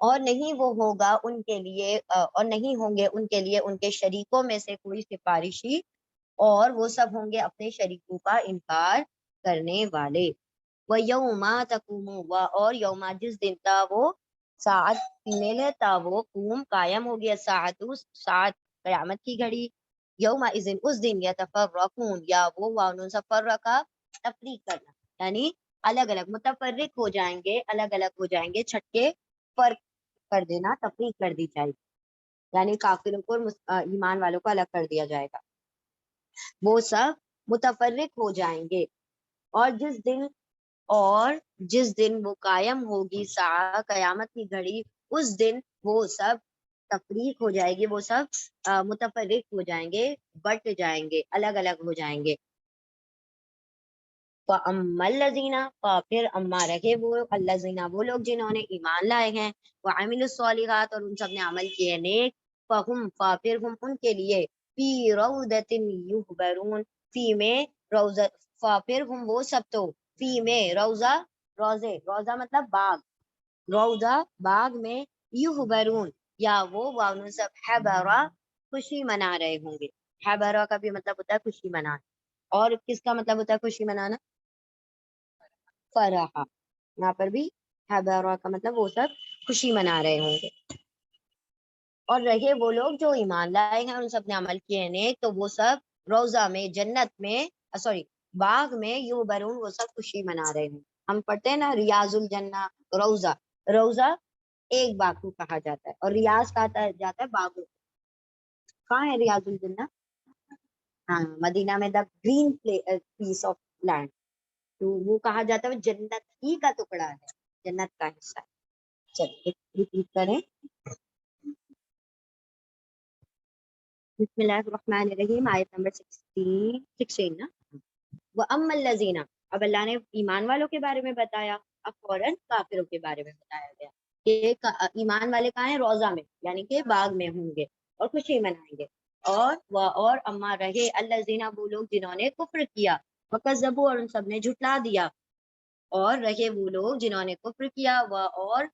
اور نہیں وہ ہوگا ان کے لیے، اور نہیں ہوں گے ان کے لیے ان کے شریکوں میں سے کوئی سفارشی، اور وہ سب ہوں گے اپنے شریکوں کا انکار کرنے والے۔ وَيَوْمَ تَقُومُ، اور یوم جس دن، تا وہ ساعت فیمیل ہے، تا وہ قوم قائم ہو گیا، ساعت قیامت کی گھڑی، یوم اذن اس دن، یتفرقون یا وہ وانون سفرقہ تفریق کرنا، یعنی الگ الگ متفرق ہو جائیں گے، الگ الگ ہو جائیں گے، چھٹکے فرق کر دینا، تفریق کر دی جائے گی، یعنی کافروں کو ایمان والوں کو الگ کر دیا جائے گا، وہ سب متفرق ہو جائیں گے، اور جس دن وہ قائم ہوگی ساعہ قیامت کی گھڑی، اس دن وہ سب تفریق ہو جائے گی، وہ سب متفرق ہو جائیں گے، بٹ جائیں گے، الگ الگ ہو جائیں گے۔ فَأَمَّا الَّذِينَ پھر اما رہے وہ الَّذِينَ وہ لوگ جنہوں نے ایمان لائے ہیں وَعَمِلُوا الصَّالِحَاتِ اور ان سب نے عمل کیے نیک فَهُمْ پھر ہم ان کے لیے فی روضۃ یحبرون فی میں روضہ پھر ہم وہ سب تو فی میں روضہ روضہ مطلب باغ روضہ باغ میں یحبرون یا وہ واو سب حبرا خوشی منا رہے ہوں گے. حبرا کا بھی مطلب ہوتا ہے خوشی منانا اور کس کا مطلب ہوتا ہے خوشی منانا فرحا. یہاں پر بھی حبرا کا مطلب وہ سب خوشی منا رہے ہوں گے. اور رہے وہ لوگ جو ایمان لائے ہیں ان سب نے عمل کیے نیک تو وہ سب روضہ میں جنت میں سوری باغ میں یوں برون وہ سب خوشی منا رہے ہیں. ہم پڑھتے ہیں نا ریاض الجنہ روضہ روضہ ایک باغ کو کہا جاتا ہے اور ریاض کہا جاتا ہے باغوں. کہاں ہے ریاض الجنہ؟ ہاں مدینہ میں دا گرین پیس آف لینڈ تو وہ کہا جاتا ہے جنت ہی کا ٹکڑا ہے جنت کا حصہ. چلیے ریپیٹ کریں. بسم اللہ الرحمن الرحیم آیت نمبر 16 نا. وَأَمَّا الَّذِينَ اب اللہ نے ایمان والوں کے بارے میں بتایا اب فوراً کافروں کے بارے میں بتایا گیا کہ ایمان والے کہاں ہیں روضہ میں یعنی کہ باغ میں ہوں گے اور خوشی منائیں گے. اور اما رہے الذین وہ لوگ جنہوں نے کفر کیا وکذبوا اور ان سب نے جھٹلا دیا. اور رہے وہ لوگ جنہوں نے کفر کیا اور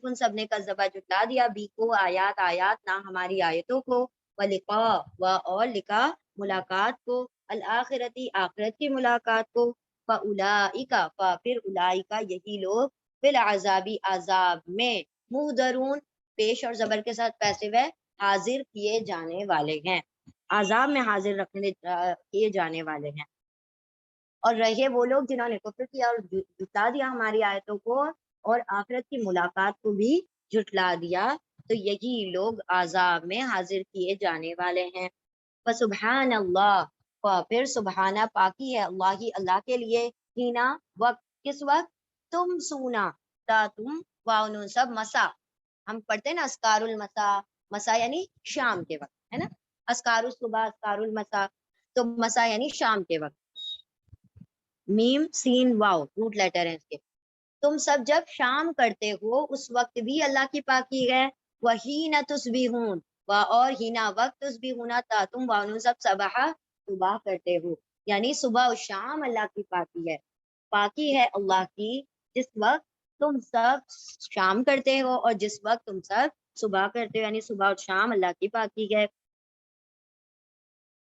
ان سب نے کذبا جھٹلا دیا بی کو آیات نہ ہماری آیتوں کو ولقاء اور لکھا ملاقات کو الآخرتی آخرت کی ملاقات کو فاولئک پھر اولئک یہی لوگ بالعذابی عذاب میں محضرون پیش اور زبر کے ساتھ پیسے ہوئے حاضر کیے جانے والے ہیں عذاب میں حاضر رکھنے کیے جانے والے ہیں. اور رہے وہ لوگ جنہوں نے کفر کیا اور جھٹلا دیا ہماری آیتوں کو اور آخرت کی ملاقات کو بھی جھٹلا دیا تو یہی لوگ عذاب میں حاضر کیے جانے والے ہیں. فسبحان اللہ پھر سبحانہ پاکی ہے اللہ کے لیے ہینا وقت کس وقت تم سونا تا تم واؤن سب مسا ہم پڑھتے ہیں نا اسکار المسا مسا یعنی شام کے وقت ہے نا اسکار الصبح اسکار المسا تو مسا یعنی شام کے وقت میم سین واو روٹ لیٹر ہیں اس کے. تم سب جب شام کرتے ہو اس وقت بھی اللہ کی پاکی ہے. وَحِينَ تُصْبِحُونَ اور ہینا وقت تُصْبِحُونَ تا تم وانو سب صبح کرتے ہو یعنی صبح و شام اللہ کی پاکی ہے. پاکی ہے اللہ کی جس وقت تم سب شام کرتے ہو اور جس وقت تم سب صبح کرتے ہو یعنی صبح اور شام اللہ کی پاکی ہے.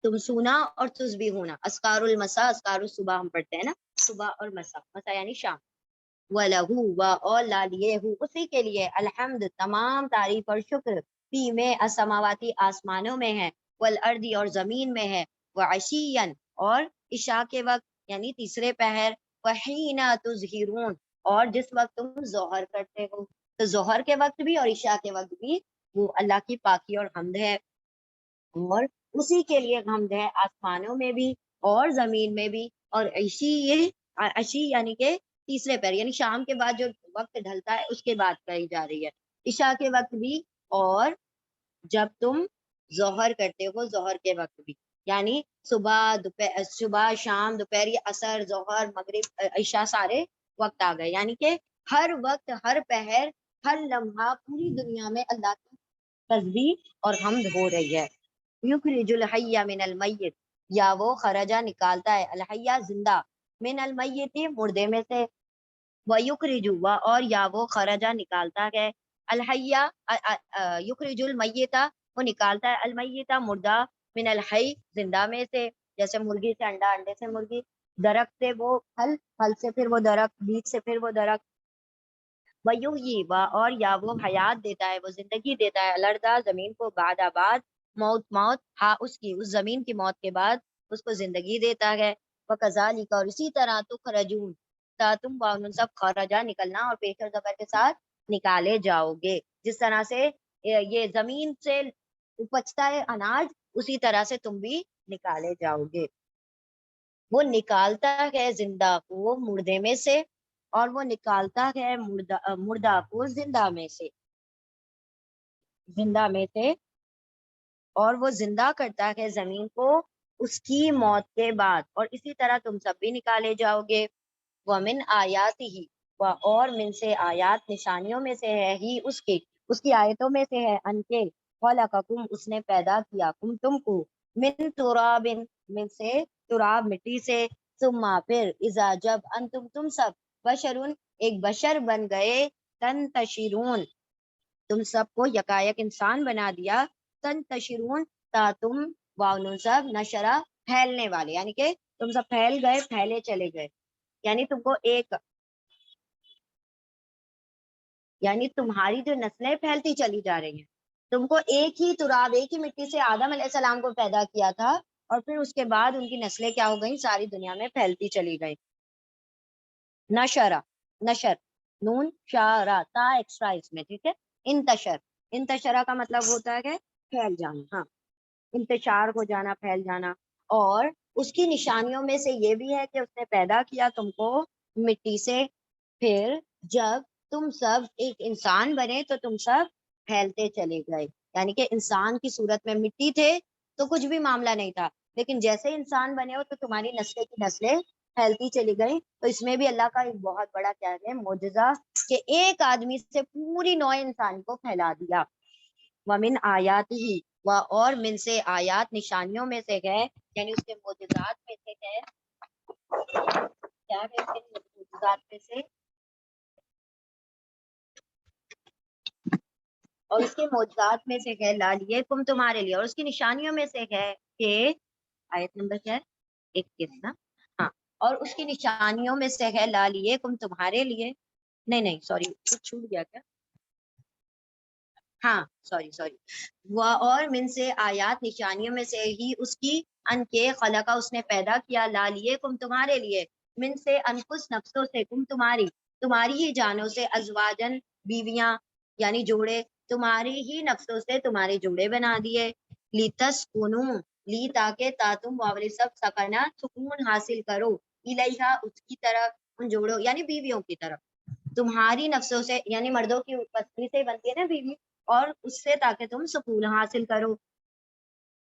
تم سونا اور تسبیح ہونا اسکار المسا اسکار الصبح ہم پڑھتے ہیں نا صبح اور مسا یعنی شام. وَلَهُ اور لا لیے ہو اسی کے لیے الحمد تمام تعریف اور شکر فی میں السماواتی آسمانوں میں ہے والارض اور زمین میں ہے وعشیا اور عشاء کے وقت یعنی تیسرے پہر وحین تظہرون اور جس وقت تم ظہر کرتے ہو تو ظہر کے وقت بھی اور عشاء کے وقت بھی وہ اللہ کی پاکی اور حمد ہے. اور اسی کے لیے حمد ہے آسمانوں میں بھی اور زمین میں بھی. اور عشی یعنی کہ تیسرے پہر یعنی شام کے بعد جو وقت ڈھلتا ہے اس کے بعد کہی جا رہی ہے عشاء کے وقت بھی اور جب تم ظہر کرتے ہو ظہر کے وقت بھی یعنی صبح شام دوپہر عصر ظہر مغرب عشاء سارے وقت آ گئے یعنی کہ ہر وقت ہر پہر ہر لمحہ پوری دنیا میں اللہ کی تسبیح اور حمد ہو رہی ہے. یخرج الحی من المیت یا وہ خرجہ نکالتا ہے الحیہ زندہ من المیت مردے میں سے ویخرج اور یا وہ خرجہ نکالتا ہے الحیہ یخرج المیتہ وہ نکالتا ہے المیتہ مردہ من الحی زندہ میں سے جیسے مرغی سے انڈا انڈے سے مرغی درخت سے وہ پھل پھل سے پھر وہ درخت بیج سے پھر وہ درخت ویحیی اور یا وہ حیات دیتا ہے وہ زندگی دیتا ہے الارض زمین کو بعد آباد موت ہاں اس زمین کی موت کے بعد اس کو زندگی دیتا ہے. وکذالک اور اسی طرح تخرجون تا تم واؤن سب خرجہ نکلنا اور پیش اور زبر کے ساتھ نکالے جاؤ گے جس طرح سے یہ زمین سے اپجتا ہے اناج اسی طرح سے تم بھی نکالے جاؤ گے. وہ نکالتا ہے زندہ کو مردے میں سے اور وہ نکالتا ہے مردہ کو زندہ میں سے اور وہ زندہ کرتا ہے زمین کو اس کی موت کے بعد، اور اسی طرح تم سب بھی نکالے جاؤ گے. ومن آیات ہی، اور من سے آیات نشانیوں میں سے ہے، ہی اس کی آیتوں میں سے ہے، ان کے خلقکم اس نے پیدا کیا، تم کو من تراب من سے تراب مٹی سے، ثم پھر اذا جب انتم تم سب بشرون ایک بشر بن گئے، تنتشرون تم سب کو یکایک انسان بنا دیا، تنتشرون تا تم واؤ سب نشرا پھیلنے والے، یعنی کہ تم سب پھیل گئے، پھیلے چلے گئے، یعنی تم کو ایک، یعنی تمہاری جو نسلیں پھیلتی چلی جا رہی ہیں. تم کو ایک ہی تراب، ایک ہی مٹی سے آدم علیہ السلام کو پیدا کیا تھا، اور پھر اس کے بعد ان کی نسلیں کیا ہو گئیں، ساری دنیا میں پھیلتی چلی گئی. نشرا، نشر، نون شارا تا ایکسٹرا اس میں، ٹھیک ہے. انتشر، انتشرا کا مطلب ہوتا ہے کہ پھیل جانا، ہاں، انتشار ہو جانا، پھیل جانا. اور اس کی نشانیوں میں سے یہ بھی ہے کہ اس نے پیدا کیا تم کو مٹی سے، پھر جب تم سب ایک انسان بنے تو تم سب پھیلتے چلے گئے، یعنی کہ انسان کی صورت میں مٹی تھے تو کچھ بھی معاملہ نہیں تھا، لیکن جیسے انسان بنے ہو تو تمہاری نسلیں کی نسلیں پھیلتی چلی گئی. تو اس میں بھی اللہ کا ایک بہت بڑا کیا ہے معجزہ، کہ ایک آدمی سے پوری نوع انسان کو پھیلا دیا. ومن آیات ہی، اور من سے آیات نشانیوں میں سے ہے، یعنی اس کے معجزات میں سے ہے، کیا ہے اس کے معجزات میں سے، اور اس کے معجزات میں سے ہے لالیے کم تمہارے لیے، اور اس کی نشانیوں میں سے ہے کہ آیت نمبر کیا ہے 21 نا، ہاں، اور اس کی نشانیوں میں سے ہے لالیے کم تمہارے لیے، نہیں سوری کچھ چھوٹ گیا کیا، ہاں سوری اور من سے آیات نشانیوں میں سے ہی اس کی، ان کے خلقہ اس نے پیدا کیا، لالیے کم تمہارے لیے، من سے انفس نفسوں سے، کم تمہاری ہی جانوں سے، ازواجن بیویاں یعنی جوڑے، تمہاری ہی نفسوں سے تمہارے جوڑے بنا دیے، لتسکنو لی تاکہ تا تم واولی سب سکنا سکون حاصل کرو، الیہا اس کی طرف، ان جوڑوں یعنی بیویوں کی طرف، تمہاری نفسوں سے یعنی مردوں کی پسلی سے بنتی ہے نا بیوی، اور اس سے تاکہ تم سکون حاصل کرو.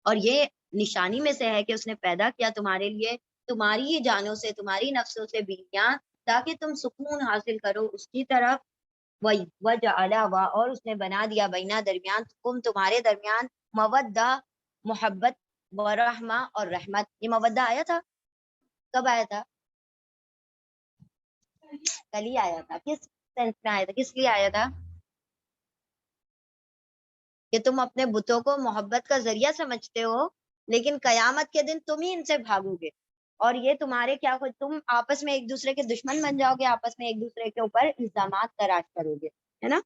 اور یہ نشانی میں سے ہے کہ اس نے پیدا کیا تمہارے لیے تمہاری ہی جانوں سے، تمہاری نفسوں سے بیویاں، تاکہ تم سکون حاصل کرو اس کی طرف. وجعل اور اس نے بنا دیا بینا درمیان تم تمہارے درمیان مودہ محبت، ورحمہ اور رحمت. یہ مودہ آیا تھا کب آیا تھا؟ کل ہی آیا تھا. کس سینس میں آیا تھا، کس لیے آیا تھا؟ کہ تم اپنے بتوں کو محبت کا ذریعہ سمجھتے ہو، لیکن قیامت کے دن تم ہی ان سے بھاگو گے، اور یہ تمہارے کیا تم آپس میں ایک دوسرے کے دشمن بن جاؤ گے، آپس میں ایک دوسرے کے اوپر الزامات تراش کرو گے، ہے نا.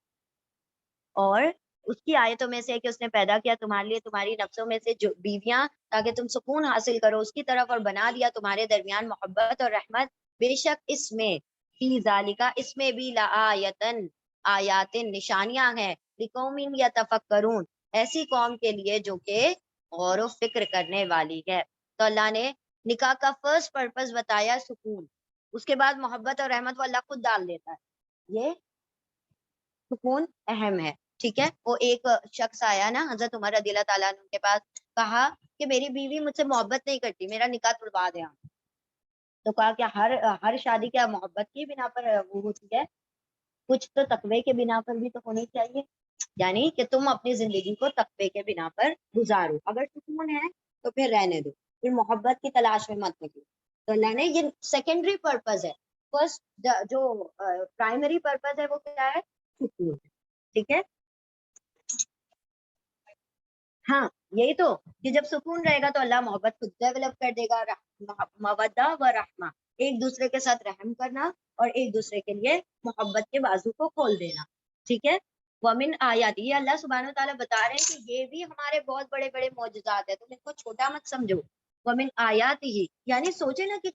اور اس کی آیتوں میں سے کہ اس نے پیدا کیا تمہارے لیے تمہاری نفسوں میں سے جو بیویاں، تاکہ تم سکون حاصل کرو اس کی طرف، اور بنا دیا تمہارے درمیان محبت اور رحمت. بے شک اس میں، فی ذالکا اس میں بھی، لآیتن آیات نشانیاں ہیں، لقوم یتفکرون ایسی قوم کے لیے جو کہ غور و فکر کرنے والی ہے. تو اللہ نے نکاح کا فرسٹ پرپز بتایا سکون، اس کے بعد محبت اور رحمت وہ اللہ خود ڈال دیتا ہے. یہ سکون اہم ہے، ٹھیک ہے. وہ ایک شخص آیا نا حضرت عمر رضی اللہ تعالیٰ عنہ کے پاس، کہا کہ میری بیوی مجھ سے محبت نہیں کرتی، میرا نکاح توڑوا دے. تو کہا کہ ہر شادی کیا محبت کی بنا پر وہ ہوتی ہے؟ کچھ تو تقوی کے بنا پر بھی تو ہونی چاہیے، یعنی کہ تم اپنی زندگی کو تقوی کے بنا پر گزارو. اگر سکون ہے تو پھر رہنے دو، پھر محبت کی تلاش میں مت نکلو. تو اللہ نے یہ سیکنڈری پرپز ہے، فرسٹ جو پرائمری پرپز ہے وہ کیا ہے؟ سکون، ٹھیک ہے. ہاں یہی تو، کہ جب سکون رہے گا تو اللہ محبت خود ڈیولپ کر دے گا. مودہ و رحمہ، ایک دوسرے کے ساتھ رحم کرنا اور ایک دوسرے کے لیے محبت کے بازو کو کھول دینا، ٹھیک ہے. ومن آیات، یہ اللہ سبحانہ و تعالیٰ بتا رہے ہیں کہ یہ بھی ہمارے بہت بڑے بڑے معجزات ہیں، تم ان کو چھوٹا مت سمجھو. ومن آیات ہی، یعنی سوچے نا کہ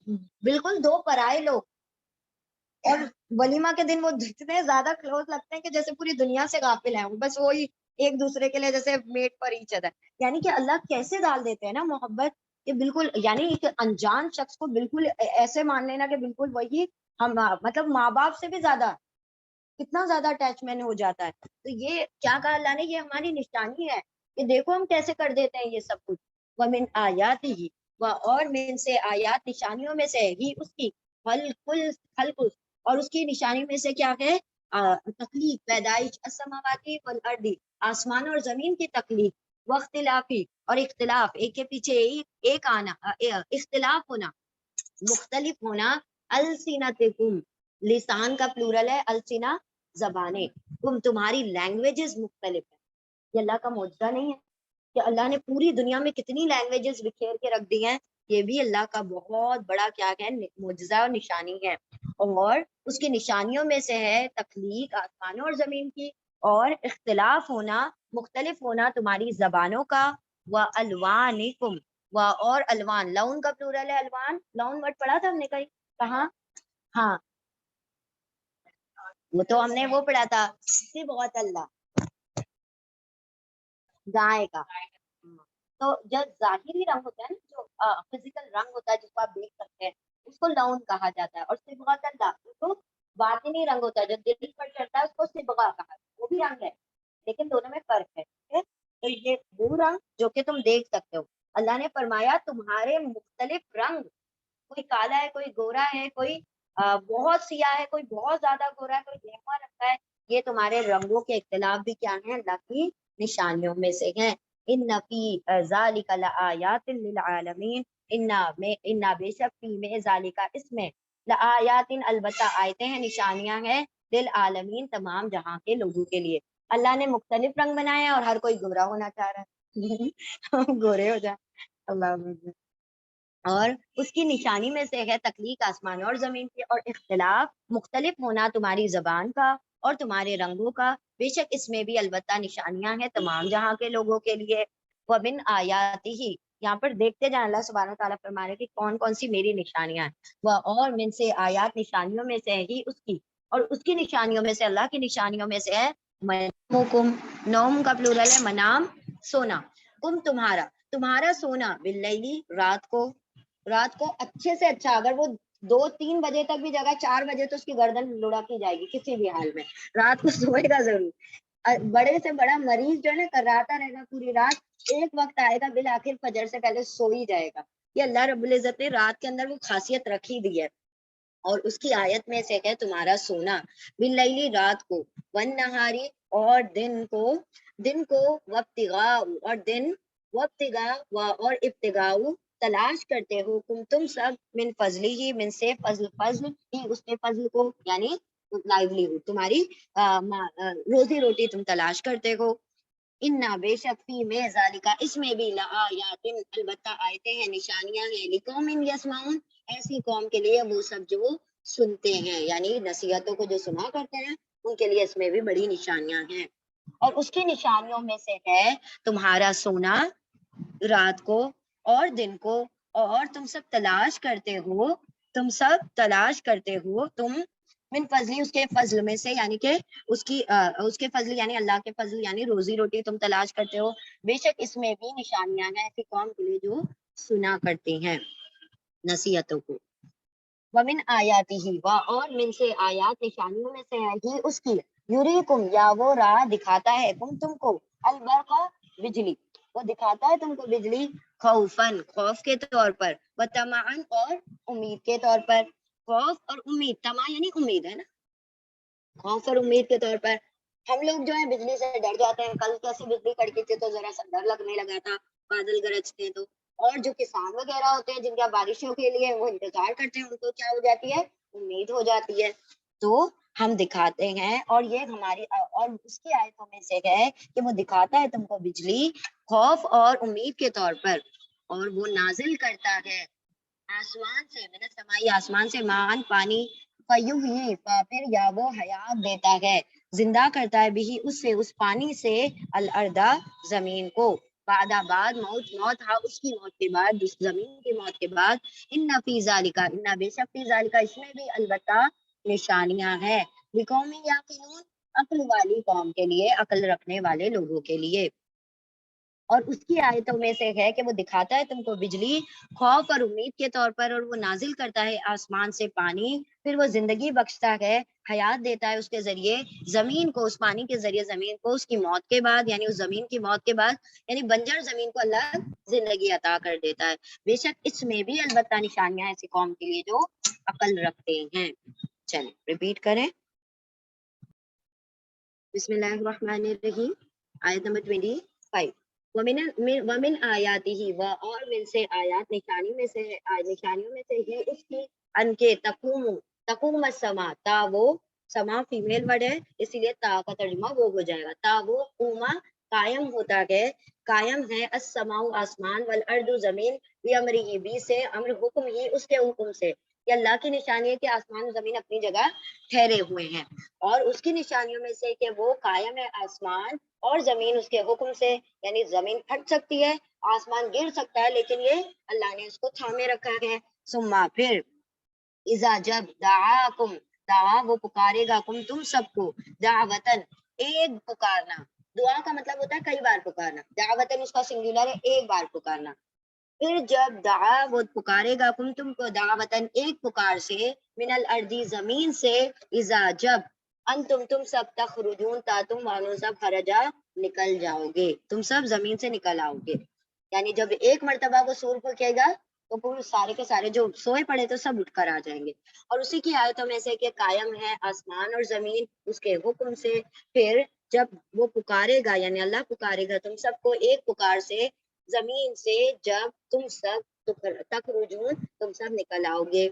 بالکل دو پرائے لوگ، اور ولیمہ کے دن وہ اتنے زیادہ کلوز لگتے ہیں کہ جیسے پوری دنیا سے غافل ہیں، بس وہی ایک دوسرے کے لیے جیسے میٹ پر ایچ ادر. یعنی کہ اللہ کیسے ڈال دیتے ہیں نا محبت، کہ بالکل یعنی ایک انجان شخص کو بالکل ایسے مان لینا کہ بالکل وہی ہم، مطلب ماں باپ سے بھی زیادہ، کتنا زیادہ اٹیچمنٹ ہو جاتا ہے. تو یہ کیا کہا اللہ نے، یہ ہماری نشانی ہے کہ دیکھو ہم کیسے کر دیتے ہیں یہ سب کچھ. ومن آیات ہی، اور من سے آیات نشانیوں میں سے ہی اس کی خلق اور اس کی نشانی میں سے کیا ہے تخلیق پیدائش السماواتی والارض آسمان اور زمین کی تخلیق واختلافی اور اختلاف ایک کے پیچھے ایک آنا اختلاف ہونا مختلف ہونا السنتکم لسان کا پلورل ہے السنا زبانیں تمہاری لینگویجز مختلف ہے. یہ اللہ کا معجزہ نہیں ہے کہ اللہ نے پوری دنیا میں کتنی لینگویجز بکھیر کے رکھ دی ہیں؟ یہ بھی اللہ کا بہت بڑا کیا ہے معجزہ اور نشانی ہے. اور اس کی نشانیوں میں سے ہے تخلیق آسمانوں اور زمین کی اور اختلاف ہونا مختلف ہونا تمہاری زبانوں کا وَأَلْوَانِكُمْ اور الوان لون کا پلورل ہے الوان لون ورڈ پڑھا تھا ہم نے کہاں ہاں وہ تو ہم نے وہ پڑھا تھا صبغۃ اللہ گائے کا. تو جو ظاہری رنگ ہوتا ہے نا جو فزیکل رنگ ہوتا ہے جس کو آپ دیکھ سکتے ہیں اس کو لون کہا جاتا ہے اور صبغۃ اللہ اس کو باطنی رنگ ہوتا ہے جو دل پر چڑھتا ہے اس کو صبغہ کہا ہے. وہ بھی رنگ ہے لیکن دونوں میں فرق ہے. تو یہ وہ رنگ جو کہ تم دیکھ سکتے ہو اللہ نے فرمایا تمہارے مختلف رنگ کوئی کالا ہے کوئی گورا ہے کوئی بہت سیاہ ہے کوئی بہت زیادہ گورا ہے کوئی گہما رکھتا ہے. یہ تمہارے رنگوں کے اختلاف بھی کیا ہیں اللہ کی نشانیوں میں سے ہیں. ان فی ذالک لآیات للعالمین ان بے شک فی میں ذالک اس میں لآیات البتہ آیتیں ہیں نشانیاں ہیں للعالمین تمام جہاں کے لوگوں کے لیے. اللہ نے مختلف رنگ بنائے ہیں اور ہر کوئی گمراہ ہونا چاہ رہا ہے گورے ہو جائے. اللہ اور اس کی نشانی میں سے ہے تخلیق آسمان اور زمین کی اور اختلاف مختلف ہونا تمہاری زبان کا اور تمہارے رنگوں کا. بے شک اس میں بھی البتہ نشانیاں ہیں تمام جہاں کے لوگوں کے لیے. وَمِنْ آیَاتِهِ یہاں پر دیکھتے جائیں اللہ سبحانہ وتعالیٰ فرما رہے کہ کون کون سی میری نشانیاں ہیں. اور من سے آیات نشانیوں میں سے ہی اس کی اور اس کی نشانیوں میں سے اللہ کی نشانیوں میں سے ہے منامکم نوم کا پلورل ہے منام سونا تمہارا سونا باللیلی رات کو اچھے سے اچھا اگر وہ 2-3 بجے تک بھی جگہ 4 بجے تو اس کی گردن لڑا کی جائے گی کسی بھی حال میں رات کو سوئے گا ضرور. بڑے سے بڑا مریض جو ہے نا کراتا رہے گا پوری رات ایک وقت آئے گا بالآخر فجر سے پہلے سو ہی جائے گا. یہ اللہ رب العزت نے رات کے اندر وہ خاصیت رکھی دی ہے اور اس کی آیت میں سے ہے تمہارا سونا باللیلی رات کو والنہاری اور دن کو وابتغاء اور دن وابتغاء اور ابتغاء تلاش کرتے ہو تم سب من فضلی ہی من سے فضل ہی اس کے فضل کو یعنی لائیولی ہوڈ تمہاری روزی روٹی تم تلاش کرتے ہو. انا بے شک فی میں ذالکا اس میں بھی لآیات البتہ آیتیں ہیں نشانیاں ہیں لقوم یسمعون ایسی قوم کے لیے وہ سب جو سنتے ہیں یعنی نصیحتوں کو جو سنا کرتے ہیں ان کے لیے اس میں بھی بڑی نشانیاں ہیں. اور اس کی نشانیوں میں سے ہے تمہارا سونا رات کو اور دن کو اور تم سب تلاش کرتے ہو تم من فضلی اس کے فضل میں سے یعنی کہ اس کے فضل یعنی اللہ کے فضل یعنی روزی روٹی تم تلاش کرتے ہو. بے شک اس میں بھی نشانیاں ہیں ایسی قوم کے لیے جو سنا کرتے ہیں نصیحتوں کو. ومن آیاتی ہی اور من سے آیات نشانیوں میں سے ہے ہی اس کی یوریکم یا وہ راہ دکھاتا ہے تم کو البرق بجلی وہ دکھاتا ہے تم کو بجلی خوفن خوف کے طور پر وطمعن اور امید کے طور پر. خوف اور امید طمع یعنی امید ہے نا خوف اور امید کے طور پر. ہم لوگ جو ہے بجلی سے ڈر جاتے ہیں کل کیسے بجلی کڑکی تھی تو ذرا سا ڈر لگنے لگا تھا بادل گرجتے تو. اور جو کسان وغیرہ ہوتے ہیں جن کا بارشوں کے لیے وہ انتظار کرتے ہیں ان کو کیا ہو جاتی ہے امید ہو جاتی ہے. تو ہم دکھاتے ہیں اور یہ ہماری اور اس کی آیتوں میں سے ہے کہ وہ دکھاتا ہے تم کو بجلی خوف اور امید کے طور پر اور وہ نازل کرتا ہے آسمان سے میں نے سمائی آسمان سے مان پانی فیحیی پھر یا وہ حیات دیتا ہے زندہ کرتا ہے بھی اس پانی سے الارض زمین کو بعد موت ہاں اس کی موت کے بعد زمین کی موت کے بعد ان فی ذالک ان بے شک فی ذالک اس میں بھی البتہ نشانیاں ہیں لقوم یعقلون عقل والی قوم کے لیے عقل رکھنے والے لوگوں کے لیے. اور اس کی آیتوں میں سے ہے کہ وہ دکھاتا ہے تم کو بجلی خوف اور امید کے طور پر، اور وہ نازل کرتا ہے آسمان سے پانی، پھر وہ زندگی بخشتا ہے، حیات دیتا ہے اس کے ذریعے زمین کو، اس پانی کے ذریعے زمین کو اس کی موت کے بعد، یعنی اس زمین کی موت کے بعد، یعنی بنجر زمین کو اللہ زندگی عطا کر دیتا ہے۔ بے شک اس میں بھی البتہ نشانیاں ایسی قوم کے لیے جو عقل رکھتے ہیں۔ چلیں ریپیٹ کریں، بسم اللہ الرحمن الرحیم، آیت نمبر 25۔ ومن آیاتی ہی، و اور من سے آیات نشانیوں میں سے ہی اس کی ان کے تقوم السما، تا وہ سما فیمیل ورڈ ہے اسی لیے تا کا ترجمہ وہ ہو جائے گا، تا وہ قوما قائم ہوتا ہے، قائم ہے، السماء آسمان، والارض زمین، بامرہ بھی سے، امر حکم ہی اس کے حکم سے، کہ اللہ کی نشانی ہے کہ آسمان و زمین اپنی جگہ ٹھہرے ہوئے ہیں، اور اس کی نشانیوں میں سے کہ وہ قائم ہے آسمان اور زمین اس کے حکم سے، یعنی زمین پھٹ سکتی ہے، آسمان گر سکتا ہے، لیکن یہ اللہ نے اس کو تھامے رکھا ہے۔ ثم پھر اذا جب دعاکم، دعا وہ پکارے گا، تم سب کو، دعوتن ایک پکارنا، دعا کا مطلب ہوتا ہے کئی بار پکارنا، دعوتن اس کا سنگولر ہے ایک بار پکارنا، پھر جب دعا وہ پکارے گا تم کو، دعوتن ایک پکار سے، من الارضی زمین سے، اذا جب، تم سب تخرجون تا تم وانو سب خرجا نکل جاؤ گے، تم سب زمین سے نکل آؤ گے، یعنی جب ایک مرتبہ وہ سور پھونکے گا تو پورے سارے کے سارے جو سوئے پڑے تو سب اٹھ کر آ جائیں گے، اور اسی کی آیتوں میں سے کہ قائم ہے آسمان اور زمین اس کے حکم سے، پھر جب وہ پکارے گا یعنی اللہ پکارے گا تم سب کو ایک پکار سے زمین سے، جب تم سب تخرجون تم سب نکل آؤ گے،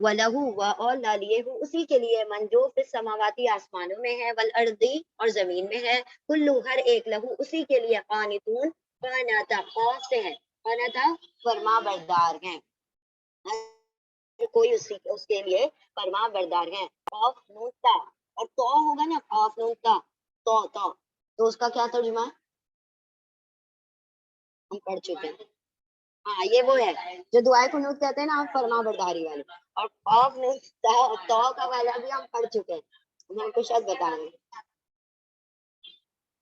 وَلَهُ اور لالیے ہوں اسی کے لیے، من جو فی السماواتی آسمانوں میں ہے، والارضی اور زمین میں ہے، کلو ہر ایک، لہو اسی کے لیے، قانتون قانتا خوف سے ہے، قانتا فرما بردار ہیں، ہر کوئی اس کے لیے فرما بردار ہیں، خوف نون تا، اور تو ہوگا نا خوف نون تا، تو اس کا کیا ترجمہ ہم پڑھ چکے ہیں، ہاں یہ وہ ہے جو دعائے قنوت کہتے ہیں نا آپ، فرما برداری والے، اور خوف نون تو کا والا بھی ہم پڑھ چکے ہیں، ہم کو شاید بتا رہے ہیں،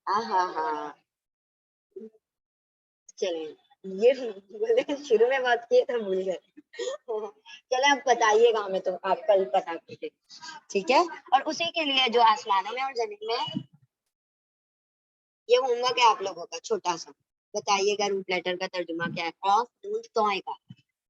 ہاں ہاں ہاں، چلیں یہ بولے شروع میں بات کی تو بھول گئے، چلے اب بتائیے گا ہمیں، تو آپ کل بتا دیجیے، ٹھیک ہے، اور اسی کے لیے جو آسمانوں میں اور زمین میں، یہ ہوم ورک ہے آپ لوگوں کا چھوٹا سا، بتائیے گا روٹ لیٹر کا ترجمہ کیا ہے، خوف نون توئے کا،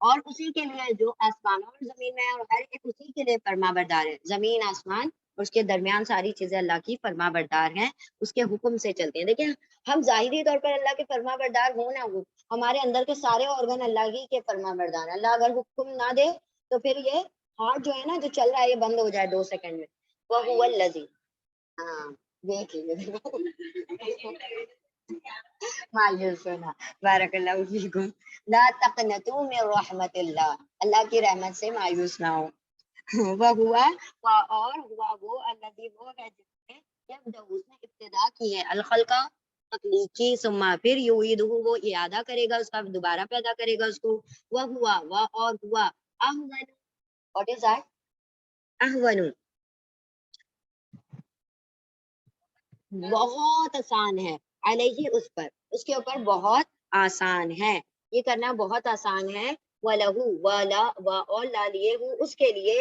اور اسی کے لیے جو آسمانوں اور زمین میں ہے، اور ہر ایک اسی کے لیے فرما بردار ہے، زمین آسمان اور اس کے درمیان ساری چیزیں اللہ کی فرما بردار ہیں، اس کے حکم سے چلتے ہیں۔ دیکھیں ہم ظاہری طور پر اللہ کے فرما بردار ہوں نہ ہوں، ہمارے اندر کے سارے آرگن اللہ ہی کے فرما بردار ہیں، اللہ اگر حکم نہ دے تو پھر یہ ہارٹ جو ہے نا جو چل رہا ہے یہ بند ہو جائے 2 سیکنڈ میں، وَهُوَ الَّذِي، ہاں دیکھ لیجیے مایوس ہونا، بارک اللہ فیکم، لا تقنطوا من رحمت اللہ، اللہ کی رحمت سے مایوس نہ ہو، وہ ہوا اور ہوا وہ الذی وہ ہے جس نے یبدأ اس نے ابتدا کی ہے، الخلق تخلیق کی، ثم پھر یعیدہ وہ اعادہ کرے گا اس کا، دوبارہ پیدا کرے گا اس کو، وہ ہوا اور ہوا اہون، واٹ از دیٹ، اہون بہت آسان ہے، علیہ اس پر، اس کے اوپر بہت آسان ہے، یہ کرنا بہت آسان ہے، وَلَهُ وَلَا اور لا لیے ہوں اس کے لیے،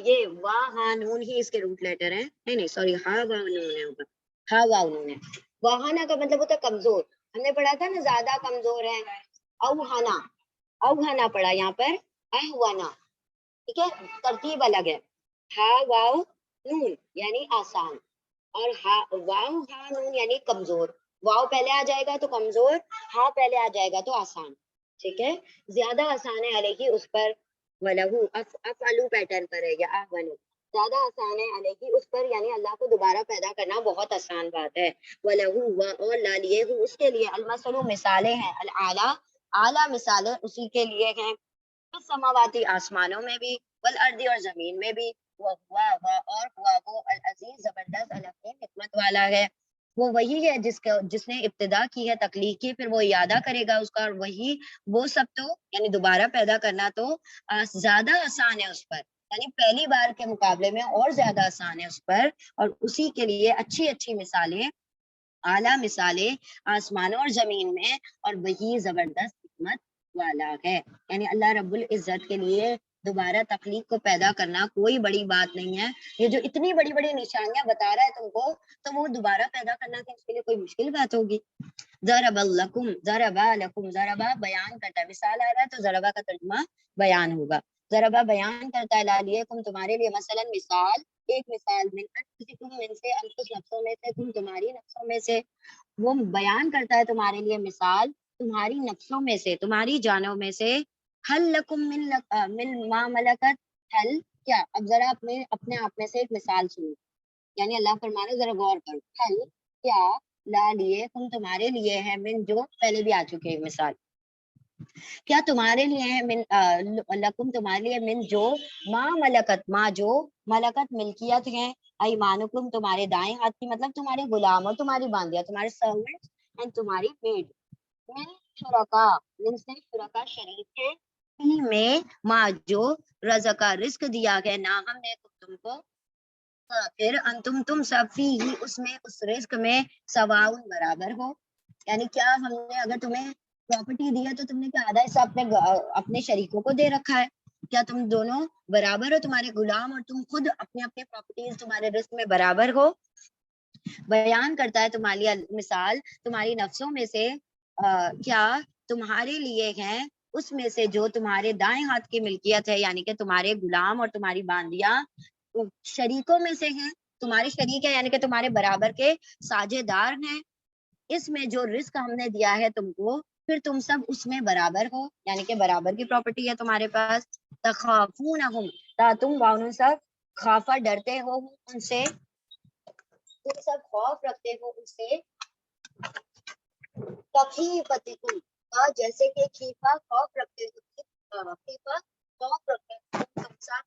یہ وا ہا نون ہی اس کے روٹ لیٹر ہیں، نہیں سوری ہا وا نون ہے اوپر، ہا وا نون ہے، واہانا کا مطلب ہوتا ہے کمزور، ہم نے پڑھا تھا نا زیادہ کمزور ہے، اوہانا، اوہانا پڑھا یہاں پر اہوانا، ٹھیک ہے ترتیب الگ ہے، ہا واو نون یعنی آسان، اور واو ہا نون یعنی کمزور، واو پہلے آ جائے گا تو کمزور، ہا پہلے آ جائے گا تو آسان، ٹھیک ہے، زیادہ آسان ہے علیہ اس پر، وَلَهُ افعلو پیٹرن پر ہے یا احونو، زیادہ آسان ہے علیہ اس پر، یعنی اللہ کو دوبارہ پیدا کرنا بہت آسان بات ہے، وَلَهُ اور لا لیے اس کے لیے، المثل مثالیں ہیں، العالی اعلیٰ مثالیں اسی کے لیے ہیں، سماواتی آسمانوں میں بھی، والارض اور زمین میں بھی، وہ ہوا اور ہوا وہ العزیز زبردست الحکیم حکمت والا ہے، وہ وہی ہے جس نے ابتدا کی ہے تخلیق کی، پھر وہ اعادہ کرے گا اس کا، اور وہی وہ سب تو یعنی دوبارہ پیدا کرنا تو زیادہ آسان ہے اس پر، یعنی پہلی بار کے مقابلے میں اور زیادہ آسان ہے اس پر، اور اسی کے لیے اچھی اچھی مثالیں اعلیٰ مثالیں آسمانوں اور زمین میں، اور وہی زبردست حکمت والا ہے۔ یعنی اللہ رب العزت کے لیے دوبارہ تخلیق کو پیدا کرنا کوئی بڑی بات نہیں ہے۔ یہ جو اتنی بڑی بڑی نشانیاں بتا رہا ہے تم کو، تو وہ دوبارہ پیدا کرنا کہ اس کے لیے کوئی مشکل بات ہوگی؟ ضرب لکم، ضربا لکم، ضربا بیان کرتا ہے، مثال آ رہا ہے تو ضربا کا ترجمہ بیان ہوگا۔ ضربا بیان کرتا ہے لالیکم تمہارے لیے، مثلا مثال، ایک مثال، من انفسکم، من سے، انفس نفسوں میں سے، تم تمہاری نفسوں میں سے، وہ بیان کرتا ہے تمہارے لیے مثال تمہاری نفسوں میں سے، تمہاری جانوں میں سے، حل لکم من ما ملکت، حل کیا، اب ذرا اپنے آپ میں سے ایک مثال سنو، یعنی اللہ فرمانے ذرا غور کرو، حل کیا، لا لیے، تم تمہارے لیے ہے، من جو پہلے بھی آ چکے ہیں مثال، کیا تمہارے لیے ہے، من لکم تمہارے لیے، من جو، ما ملکت، ما جو ملکت ملکیت ہے، ایمانکم تمہارے دائیں ہاتھ کی، مطلب تمہارے غلام اور تمہاری باندیاں، تمہارے سرونٹ اینڈ تمہاری میڈ، من شرکا، من سے شرکا شریک ہے، فی میں، ما جو رزقا رزق دیا گیا، نہ ہم نے تم کو، پھر انتم تم سب فی ہی اس میں، اس رزق میں، سواؤن برابر ہو، یعنی کیا ہم نے اگر تمہیں پراپرٹی دی ہے تو تم نے کیا آدھا حصہ اپنے شریکوں کو دے رکھا ہے؟ کیا تم دونوں برابر ہو، تمہارے غلام اور تم خود اپنے اپنے پراپرٹیز تمہارے رزق میں برابر ہو؟ بیان کرتا ہے تمہاری مثال تمہاری نفسوں میں سے، کیا تمہارے لیے ہیں اس میں سے جو تمہارے دائیں ہاتھ کی ملکیت ہے، یعنی کہ تمہارے غلام اور تمہاری باندیاں شریکوں میں سے ہیں، تمہارے شریک ہے، یعنی کہ تمہارے برابر کے ساجے دار ہیں، اس میں جو رزق ہم نے دیا ہے تم کو، پھر تم سب اس میں برابر ہو، یعنی کہ برابر کی پراپرٹی ہے تمہارے پاس، تخافونہم، تم وانو سب، خافا ڈرتے ہو ان سے، تم سب خوف رکھتے ہو ان سے، تخیفتکم، جیسے کہ خیفہ خوف رکھتے ہو، خیفہ خوف رکھتے ہو تم سب،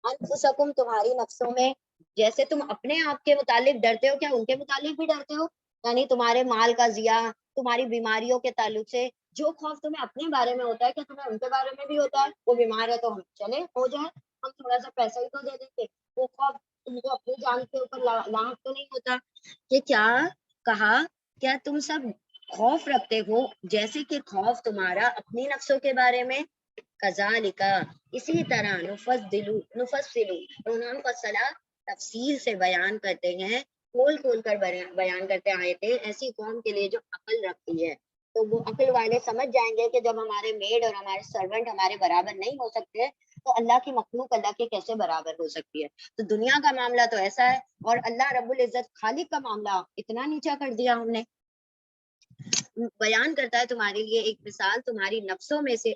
انفسکم تمہاری نفسوں میں، جیسے تم اپنے آپ کے متعلق ڈرتے ہو، کیا ان کے متعلق بھی ڈرتے ہو؟ یعنی تمہارے مال کا ضیاع، تمہاری بیماریوں کے تعلق سے جو خوف تمہیں اپنے بارے میں ہوتا ہے، کیا تمہیں ان کے بارے میں بھی ہوتا ہے؟ وہ بیمار ہے تو ہم چلے ہو جائے، ہم تھوڑا سا پیسہ ہی تو دے دیں گے، وہ خوف تم کو اپنی جان کے اوپر لاحق تو نہیں ہوتا؟ کہ کیا کہا، کیا تم سب خوف رکھتے ہو جیسے کہ خوف تمہارا اپنی نفسوں کے بارے میں، کذالک، اسی طرح، نفصلو، انہوں فصلہ تفصیل سے بیان کرتے ہیں، کھول کر بیان کرتے آئے تھے ایسی قوم کے لیے جو عقل رکھتی ہے، تو وہ عقل والے سمجھ جائیں گے کہ جب ہمارے میڈ اور ہمارے سرونٹ ہمارے برابر نہیں ہو سکتے تو اللہ کی مخلوق اللہ کے کیسے برابر ہو سکتی ہے؟ تو دنیا کا معاملہ تو ایسا ہے، اور اللہ رب العزت خالق کا معاملہ اتنا نیچا کر دیا ہم نے۔ بیان کرتا ہے تمہارے لیے ایک مثال تمہاری نفسوں میں سے،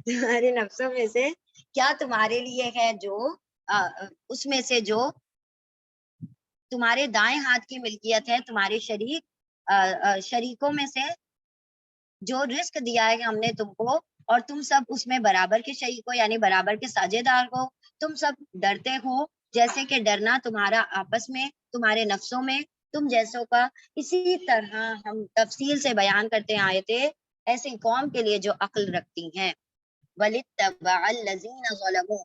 تمہاری نفسوں میں سے، کیا تمہارے لیے ہے جو اس میں سے جو تمہارے دائیں ہاتھ کی ملکیت ہے، تمہارے شریکوں میں سے جو رزق دیا ہے ہم نے تم کو، اور تم سب اس میں برابر کے شریک ہو، یعنی برابر کے ساجے دار ہو، تم سب ڈرتے ہو جیسے کہ ڈرنا تمہارا آپس میں، تمہارے نفسوں میں تم جیسوں کا، اسی طرح ہم تفصیل سے بیان کرتے آئے تھے ایسی قوم کے لیے جو عقل رکھتی ہیں۔ وَلِتَّبَعَ الَّذِينَ ظَلَمُوا،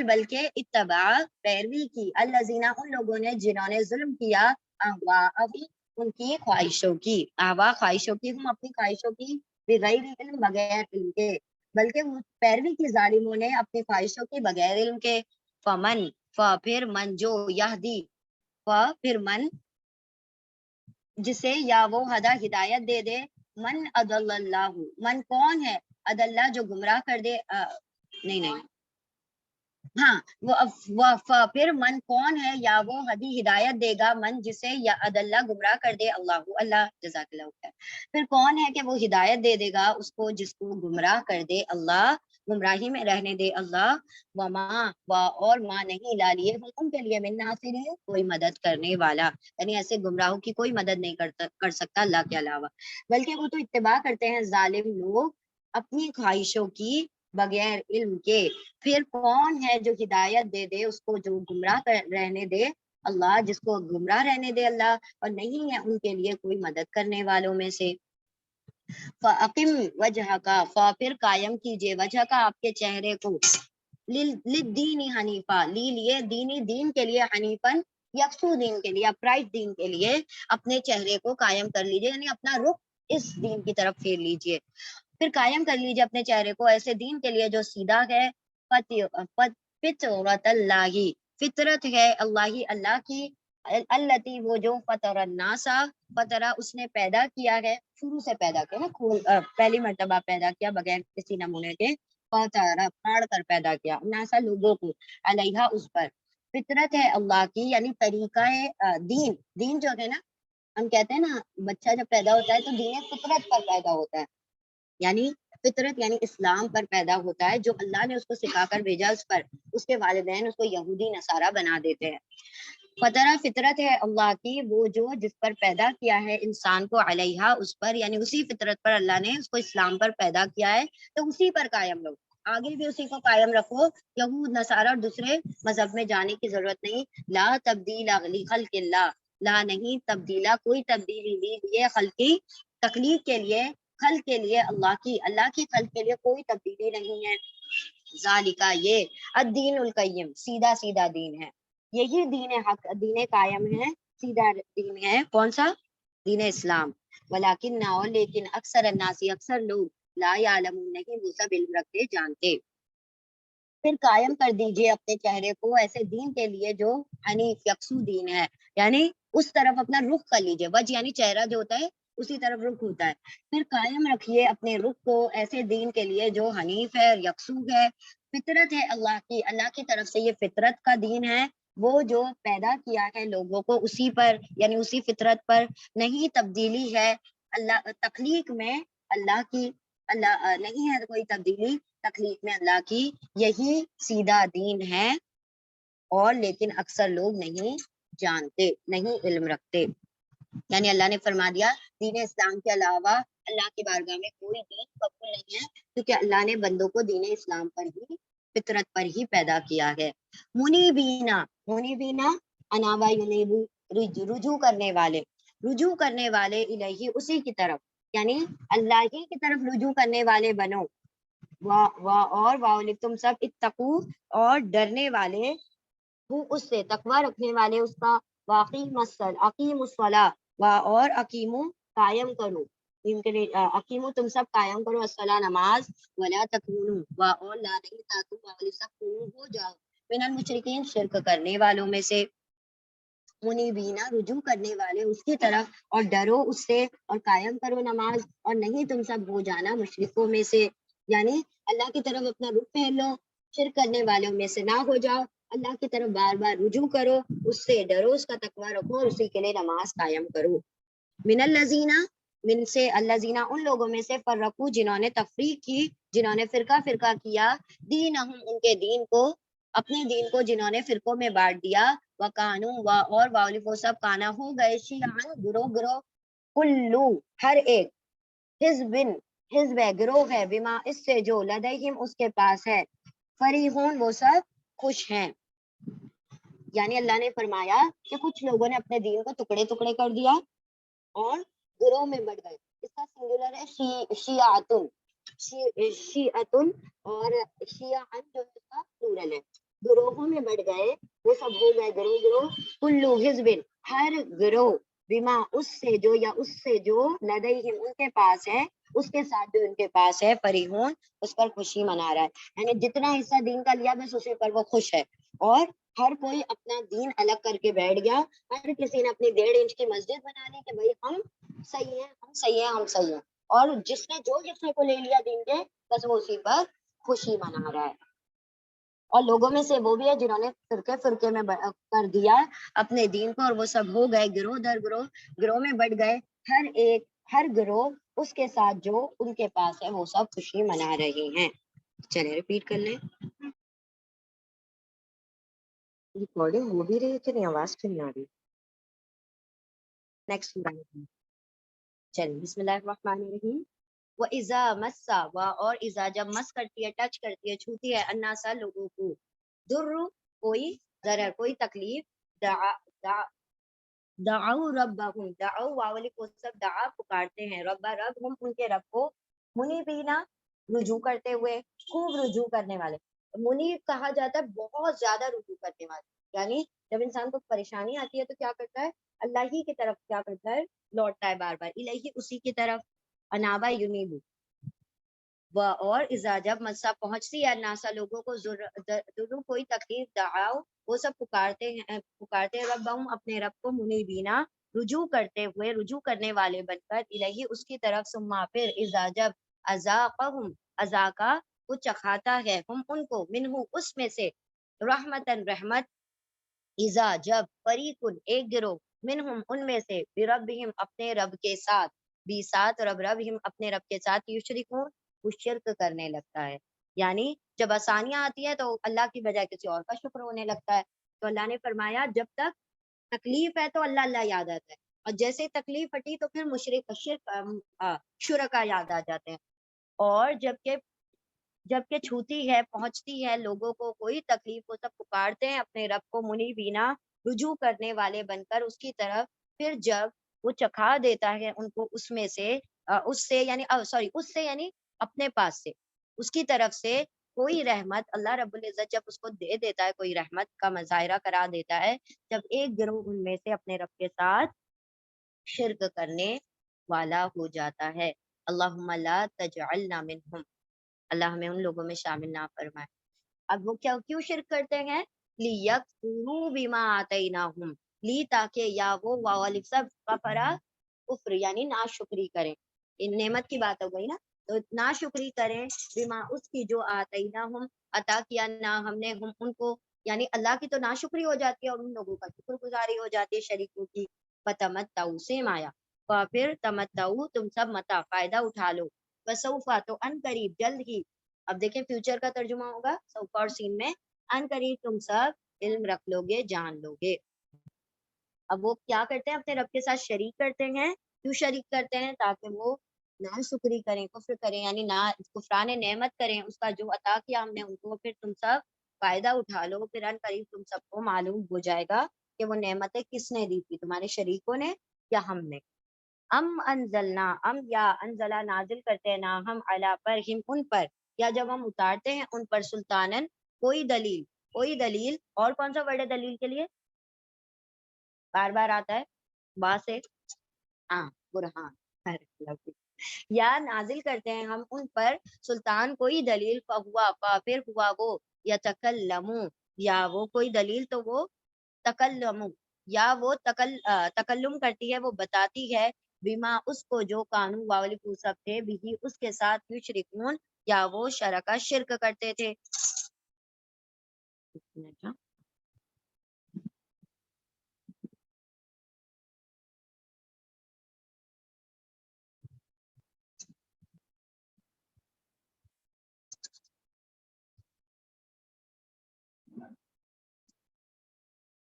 بلکہ اتباع پیروی کی، الذین ان لوگوں نے جنہوں نے ظلم کیا، اہواءہم ان کی خواہشوں کی، اہوا خواہشوں کی، ہم اپنی خواہشوں کی، بغیر علم بغیر علم کے، بلکہ وہ پیروی کی ظالموں نے اپنی خواہشوں کی بغیر علم کے، فمن، پھر من جو، یہدی، پھر من جسے، یا وہ ہدا ہدایت دے دے، من اضل اللہ، من کون ہے، اضلہ جو گمراہ کر دے، نہیں ہاں پھر من کون ہے، یا وہ ہدی ہدایت دے گا، من جسے، یا ادلہ گمراہ کر دے، اللہ جزاک اللہ خیر، پھر کون ہے کہ وہ ہدایت دے دے گا اس کو جس کو گمراہ کر دے اللہ، گمراہی میں رہنے دے اللہ، وما، اور ماں نہیں، لالیے ان کے لیے، من ناصرین، کوئی مدد کرنے والا، یعنی ایسے گمراہوں کی کوئی مدد نہیں کر سکتا اللہ کے علاوہ، بلکہ وہ تو اتباع کرتے ہیں ظالم لوگ اپنی خواہشوں کی بغیر علم کے، پھر کون ہے جو ہدایت دے دے اس کو جو گمراہ رہنے دے اللہ، جس کو گمراہ رہنے دے اللہ، اور نہیں ہے ان کے لیے کوئی مدد کرنے والوں میں سے۔ فَأَقِمْ وَجْهَكَ، پھر قائم کیجئے، وجہ کا آپ کے چہرے کو، للدین حنیفہ، لی لیے دینی دین کے لیے، حنیفن یکسو دین کے لیے، اپرائٹ دین کے لیے اپنے چہرے کو قائم کر لیجیے، یعنی اپنا رخ اس دین کی طرف پھیر لیجیے، پھر قائم کر لیجیے اپنے چہرے کو ایسے دین کے لیے جو سیدھا ہے، فطرت اللہ، فطرت ہے اللہ، اللہ کی، التی وہ جو فطر الناس، فطرہ اس نے پیدا کیا ہے، شروع سے پیدا کیا نا، پہلی مرتبہ پیدا کیا بغیر کسی نمونے کے، فطرہ پھاڑ کر پیدا کیا، ناسا لوگوں کو، علیہا اس پر، فطرت ہے اللہ کی، یعنی طریقہ دین، دین جو ہے نا، ہم کہتے ہیں نا بچہ جب پیدا ہوتا ہے تو دین فطرت پر پیدا ہوتا ہے، یعنی فطرت یعنی اسلام پر پیدا ہوتا ہے، جو اللہ نے اس کو سکھا کر بھیجا اس پر، اس کے والدین اس کو یہودی نصارہ بنا دیتے ہیں۔ فطرہ فطرت ہے اللہ کی، وہ جو جس پر پیدا کیا ہے انسان کو، علیہا اس پر، یعنی اسی فطرت پر اللہ نے اس کو اسلام پر پیدا کیا ہے، تو اسی پر قائم رہو، آگے بھی اسی کو قائم رکھو، یہود نصارہ اور دوسرے مذہب میں جانے کی ضرورت نہیں، لا تبدیل لخلق اللہ، لا نہیں تبدیلا، کوئی تبدیلی لیے خلقی، تخلیق کے لیے، خلق کے لیے، اللہ کی خلق کے لیے کوئی تبدیلی نہیں ہے، ذالکا یہ، الدین القیم، سیدھا سیدھا دین ہے، یہی دین حق، دین قائم ہے، سیدھا دین ہے، کون سا؟ دین اسلام، ولیکن نہ، لیکن اکثر الناس، اکثر لوگ، لا یعلمون، نہیں وہ سب علم رکھتے جانتے، پھر قائم کر دیجئے اپنے چہرے کو ایسے دین کے لیے جو حنیف یکسو دین ہے، یعنی اس طرف اپنا رخ کر لیجئے، وجہ یعنی چہرہ جو ہوتا ہے اسی طرف رخ ہوتا ہے، پھر قائم رکھیے اپنے رخ کو ایسے دین کے لیے جو حنیف ہے، یکسو ہے، فطرت ہے اللہ کی طرف سے یہ فطرت کا دین ہے، وہ جو پیدا کیا ہے لوگوں کو اسی پر، یعنی اسی فطرت پر، نہیں تبدیلی ہے اللہ تخلیق میں، اللہ کی، اللہ نہیں ہے کوئی تبدیلی تخلیق میں اللہ کی، یہی سیدھا دین ہے، اور لیکن اکثر لوگ نہیں جانتے، نہیں علم رکھتے، یعنی اللہ نے فرما دیا دین اسلام کے علاوہ اللہ کی بارگاہ میں کوئی دین قبول نہیں ہے، کیونکہ اللہ نے بندوں کو دین اسلام پر ہی، فطرت پر ہی پیدا کیا ہے۔ منیبینا، منیبینا انابا ینیبو، رجوع کرنے والے، رجوع کرنے والے، الہی اسی کی طرف، یعنی اللہ ہی کی طرف رجوع کرنے والے بنو، اور تم سب اتقو، اور ڈرنے والے ہو اس سے، تقوی رکھنے والے اس کا، واقیم الصلاۃ، اور اقیمو قائم کرو، اقیمو تم سب قائم کرو، الصلاۃ نماز، ولا تکونوا، اور لا نہیں تاکو، سب ہو جاؤ، من المشرکین شرک کرنے والوں میں سے، منیبینا رجوع کرنے والے اس کی طرف، اور ڈرو اس سے، اور قائم کرو نماز، اور نہیں تم سب ہو جانا مشرکوں میں سے، یعنی اللہ کی طرف اپنا رخ پھیر لو، شرک کرنے والوں میں سے نہ ہو جاؤ، اللہ کی طرف بار بار رجوع کرو، اس سے ڈرو، اس کا تقوی رکھو، اور اسی کے لیے نماز قائم کرو۔ من الذین، من سے، الذین ان لوگوں میں سے، فرقو جنہوں نے تفریق کی، جنہوں نے فرقہ فرقہ کیا، دینہم ان کے دین کو، اپنے دین کو جنہوں نے فرقوں میں بانٹ دیا، وکانو، اور وہ سب کانا ہو گئے، شیعان گروہ گروہ، کلو ہر ایک، حزبن حزب ہے، گروہ ہے، بما اس سے جو، لدیہم اس کے پاس ہے، فریحون وہ سب خوش ہیں، یعنی اللہ نے فرمایا کہ کچھ لوگوں نے اپنے دین کو ٹکڑے ٹکڑے کر دیا اور گروہ میں بڑھ گئے، اس کا سنگولر ہے شیعاتن، شیعاتن، اور شیعان جو اس کا پلورل ہے، گروہوں میں بڑھ گئے، وہ سب ہو گئے گروہ گروہ، کلو حزبن ہر گروہ، بما اس سے جو، یا اس سے جو، لدیہم ان کے پاس ہے، اس کے ساتھ جو ان کے پاس ہے، فریحون اس پر خوشی منا رہا ہے، یعنی جتنا حصہ دین کا لیا بس اسی پر وہ خوش ہے، اور ہر کوئی اپنا دین الگ کر کے بیٹھ گیا، ہر کسی نے اپنی 1.5 انچ کی مسجد بنا لی کہ بھائی ہم صحیح ہیں، ہم صحیح ہیں، ہم صحیح ہیں، اور جس نے جو جس کو لے لیا دین کے، بس وہ اسی پر خوشی منا رہا ہے، اور لوگوں میں سے وہ بھی ہے جنہوں نے فرقے فرقے میں کر دیا اپنے دین کو، اور وہ سب ہو گئے گروہ در گروہ، گروہ میں بڑھ گئے، ہر ایک، ہر گروہ اس کے ساتھ جو ان کے پاس ہے وہ سب خوشی منا رہے ہیں۔ چلے ریپیٹ کر لیں، ریکارڈنگ ہو بھی رہی ہے کہ نہیں، آواز کیوں نہیں آ رہی؟ نیکسٹ چلیے، بسم اللہ الرحمن الرحیم۔ وَإِذَا مَسَّ، اور اذا جب مس کرتی ہے، ٹچ کرتی ہے، چھوتی ہے، الناسا لوگوں کو، در کوئی ضرر، کوئی تکلیف، دعو ربہم، دعو واولی کو سب دعا پکارتے ہیں، رب رب ہم ان کے رب کو، منیبینا رجوع کرتے ہوئے، خوب رجوع کرنے والے، منیب کہا جاتا ہے بہت زیادہ رجوع کرنے والا، یعنی جب انسان کو پریشانی آتی ہے تو کیا کرتا ہے، اللہ ہی کی طرف کیا کرتا ہے، لوٹتا ہے بار بار، الہی اسی کی طرف، انابا یونیبو اور اذا جب مسا پہنچتی ہے ناسا لوگوں کو ضرور کوئی تکلیف دعاؤ، وہ سب پکارتے ہیں ربہم اپنے رب کو، منیبینا رجوع کرتے ہوئے، رجوع کرنے والے بن کر، الہی اس کی طرف، ثم پھر اذا جب اذاقہم اذاقا وہ چکھاتا ہے، ہم ان کو، منہو اس میں سے، رحمتن رحمت، اذا جب فریقن ایک گروہ، منہم ان میں سے، بربہم اپنے رب کے ساتھ، بھی ساتھ ربہم اپنے رب کے ساتھ، یشرکون وہ شرک کرنے لگتا ہے، یعنی جب آسانیاں آتی ہیں تو اللہ کی بجائے کسی اور کا شکر ہونے لگتا ہے۔ تو اللہ نے فرمایا جب تک تکلیف ہے تو اللہ اللہ یاد آتا ہے، اور جیسے تکلیف ہٹی تو پھر شرکا یاد آ جاتے ہیں، اور جبکہ چھوتی ہے، پہنچتی ہے لوگوں کو کوئی تکلیف، وہ سب پکارتے ہیں اپنے رب کو، منیبینا رجوع کرنے والے بن کر اس کی طرف، پھر جب وہ چکھا دیتا ہے ان کو اس میں سے، اس سے یعنی اپنے پاس سے، اس کی طرف سے کوئی رحمت، اللہ رب العزت جب اس کو دے دیتا ہے، کوئی رحمت کا مظاہرہ کرا دیتا ہے، جب ایک گروہ ان میں سے اپنے رب کے ساتھ شرک کرنے والا ہو جاتا ہے، اللہم لا تجعلنا منہم، اللہ ہمیں ان لوگوں میں شامل نہ فرمائے۔ اب وہ کیوں شرک کرتے ہیں، لیکفروا بما آتیناہم، لی تاکہ یا وہ واو الف سب کفرا کفر یعنی ناشکری کریں، ان نعمت کی بات ہو گئی نا، تو ناشکری کریں، بما اس کی جو آتیناہم عطا کیا نہ ہم نے ہم ان کو، یعنی اللہ کی تو ناشکری ہو جاتی ہے اور ان لوگوں کا شکر گزاری ہو جاتی ہے شریکوں کی، فتمتعوا سے مایا، پھر تمتعوا تم سب متا فائدہ اٹھا لو، وسوفا تو ان قریب جلد ہی، اب دیکھیں فیوچر کا ترجمہ ہوگا سوفا اور سین میں، ان قریب تم سب علم رکھ لو گے، جان لو گے۔ اب وہ کیا کرتے ہیں، اپنے رب کے ساتھ شریک کرتے ہیں، کیوں شریک کرتے ہیں، تاکہ وہ نہ شکری کریں، کفر کریں، یعنی نہ کفران نعمت کریں، اس کا جو عطا کیا ہم نے ان کو، پھر تم سب فائدہ اٹھا لو، پھر ان قریب تم سب کو معلوم ہو جائے گا کہ وہ نعمتیں کس نے دی تھی، تمہارے شریکوں نے یا ہم نے۔ یا انزلہ نازل کرتے ہیں نا ہم، علی پر ہم ان پر، یا جب ہم اتارتے ہیں ان پر، سلطانن کوئی دلیل، اور کون سا ورڈ ہے دلیل کے لیے، بار بار آتا ہے با سے، ہاں برہان، یا نازل کرتے ہیں ہم ان پر سلطان کوئی دلیل، پھر ہوا وہ، یتکلمو یا وہ کوئی دلیل تو وہ تکلم، یا وہ تکلم کرتی ہے، وہ بتاتی ہے، بما اس کو جو قانون والی پوسب تھے، بھی اس کے ساتھ، یشرکون یا وہ شرکا شرک کرتے تھے۔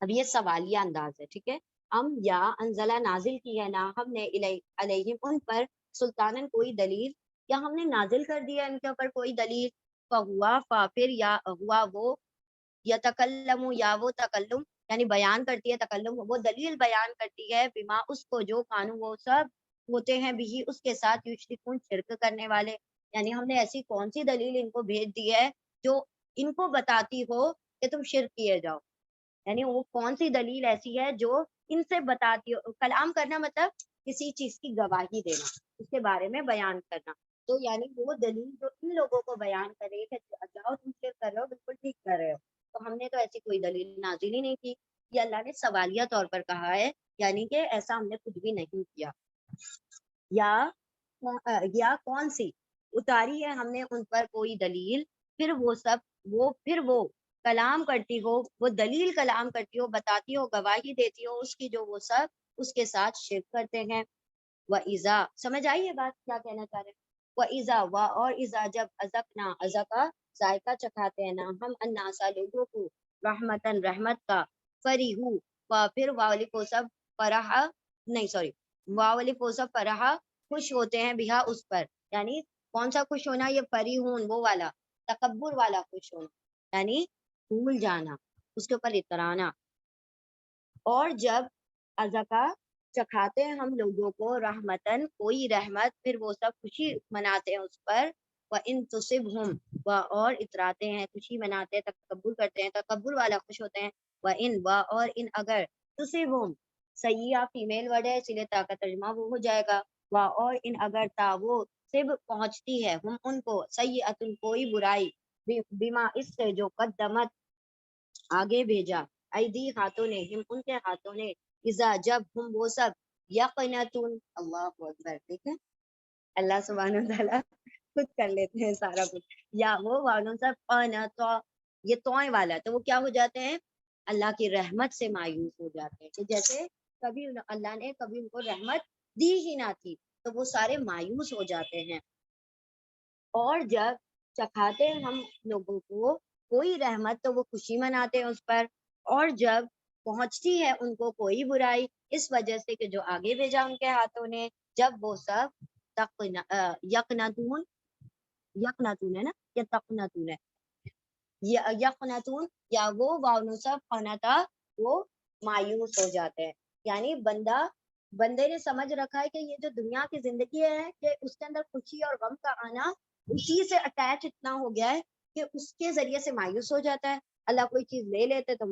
اب یہ سوالیہ انداز ہے، ٹھیک ہے، یا انزلہ نازل کی ہے نا ہم نے، علیہم ان پر، سلطانن کوئی دلیل، یا ہم نے نازل کر دیا ان کے اوپر کوئی دلیل، فہوا پھر یا ہوا وہ، یتکلم یا وہ تکلم یعنی بیان کرتی ہے، تکلم وہ دلیل بیان کرتی ہے، بما اس کو جو قانون وہ سب ہوتے ہیں، بھی اس کے ساتھ، یشرکون شرک کرنے والے، یعنی ہم نے ایسی کون سی دلیل ان کو بھیج دی ہے جو ان کو بتاتی ہو کہ تم شرک کیے جاؤ، یعنی وہ کون سی دلیل ایسی ہے جو ان سے بتاتی ہو، کلام کرنا مطلب کسی چیز کی گواہی دینا، اس کے بارے میں بیان کرنا، تو یعنی وہ دلیل جو ان لوگوں کو بیان کرے کہ جاؤ تم شرک کر رہے ہو، بالکل ٹھیک کر رہے ہو، تو ہم نے تو ایسی کوئی دلیل نازل ہی نہیں کی، یہ اللہ نے سوالیہ طور پر کہا ہے، یعنی کہ ایسا ہم نے کچھ بھی نہیں کیا، یا کون سی اتاری ہے ہم نے ان پر کوئی دلیل، پھر وہ کلام کرتی ہو، وہ دلیل کلام کرتی ہو، بتاتی ہو، گواہی دیتی ہو اس کی، جو وہ سب اس کے ساتھ شرک کرتے ہیں۔ وَإِذَا سمجھ آئی یہ بات کیا کہنا چاہ رہے ہیں، وَإِذَا اور اذا جب ازقنا ازقا ذائقہ چکھاتے ہیں نا ہم، الناسا لوگوں کو، رحمتن رحمت کا، فریحو پھر والی کو سب فرح نہیں سوری والی کو سب فرح خوش ہوتے ہیں، بہا اس پر، یعنی کون سا خوش ہونا، یہ فریحون وہ والا تکبر والا خوش ہونا، یعنی بھول جانا، اس کے اوپر اترانا، اور جب ازکا چکھاتے ہیں ہم لوگوں کو، رحمتن کوئی رحمت، پھر وہ سب خوشی مناتے ہیں اس پر، وَإِن تُصِبْهُمْ اور اتراتے ہیں، خوشی مناتے ہیں، تکبر کرتے ہیں، تکبر والا خوش ہوتے ہیں، اور ان اگر تصبہم سیئہ فیمیل ورڈ ہے، اسی لیے تا کا ترجمہ وہ ہو جائے گا، اور ان اگر تا وہ صب پہنچتی ہے ہم ان کو سیئتن کوئی برائی، بما اس سے جو قدمت آگے بھیجا، ایدی ہاتھوں نے، ہم ان کے ہاتھوں نے، اذا جب ہم وہ سب یقنتون، اللہ اکبر، ٹھیک ہے، اللہ سبحانہ وتعالیٰ خود کر لیتے ہیں سارا کچھ، یا وہ والوں سب تو یہ توئیں والا ہے، تو وہ کیا ہو جاتے ہیں، اللہ کی رحمت سے مایوس ہو جاتے ہیں، کہ جیسے کبھی اللہ نے کبھی ان کو رحمت دی ہی نہ تھی، تو وہ سارے مایوس ہو جاتے ہیں، اور جب چکھاتے ہیں ہم لوگوں کو کوئی رحمت تو وہ خوشی مناتے ہیں اس پر، اور جب پہنچتی ہے ان کو کوئی برائی اس وجہ سے کہ جو آگے بھیجا ان کے ہاتھوں نے، جب وہ سب یقنتون، یقنتون ہے نا یا تقنتون ہے، یقنتون یا وہ واؤنصب قنتا، وہ مایوس ہو جاتے ہیں، یعنی بندے نے سمجھ رکھا ہے کہ یہ جو دنیا کی زندگی ہے کہ اس کے اندر خوشی اور غم کا آنا اسی سے اٹیچ اتنا ہو گیا ہے کہ اس کے ذریعے سے مایوس ہو جاتا ہے، اللہ کوئی چیز لے لیتے تو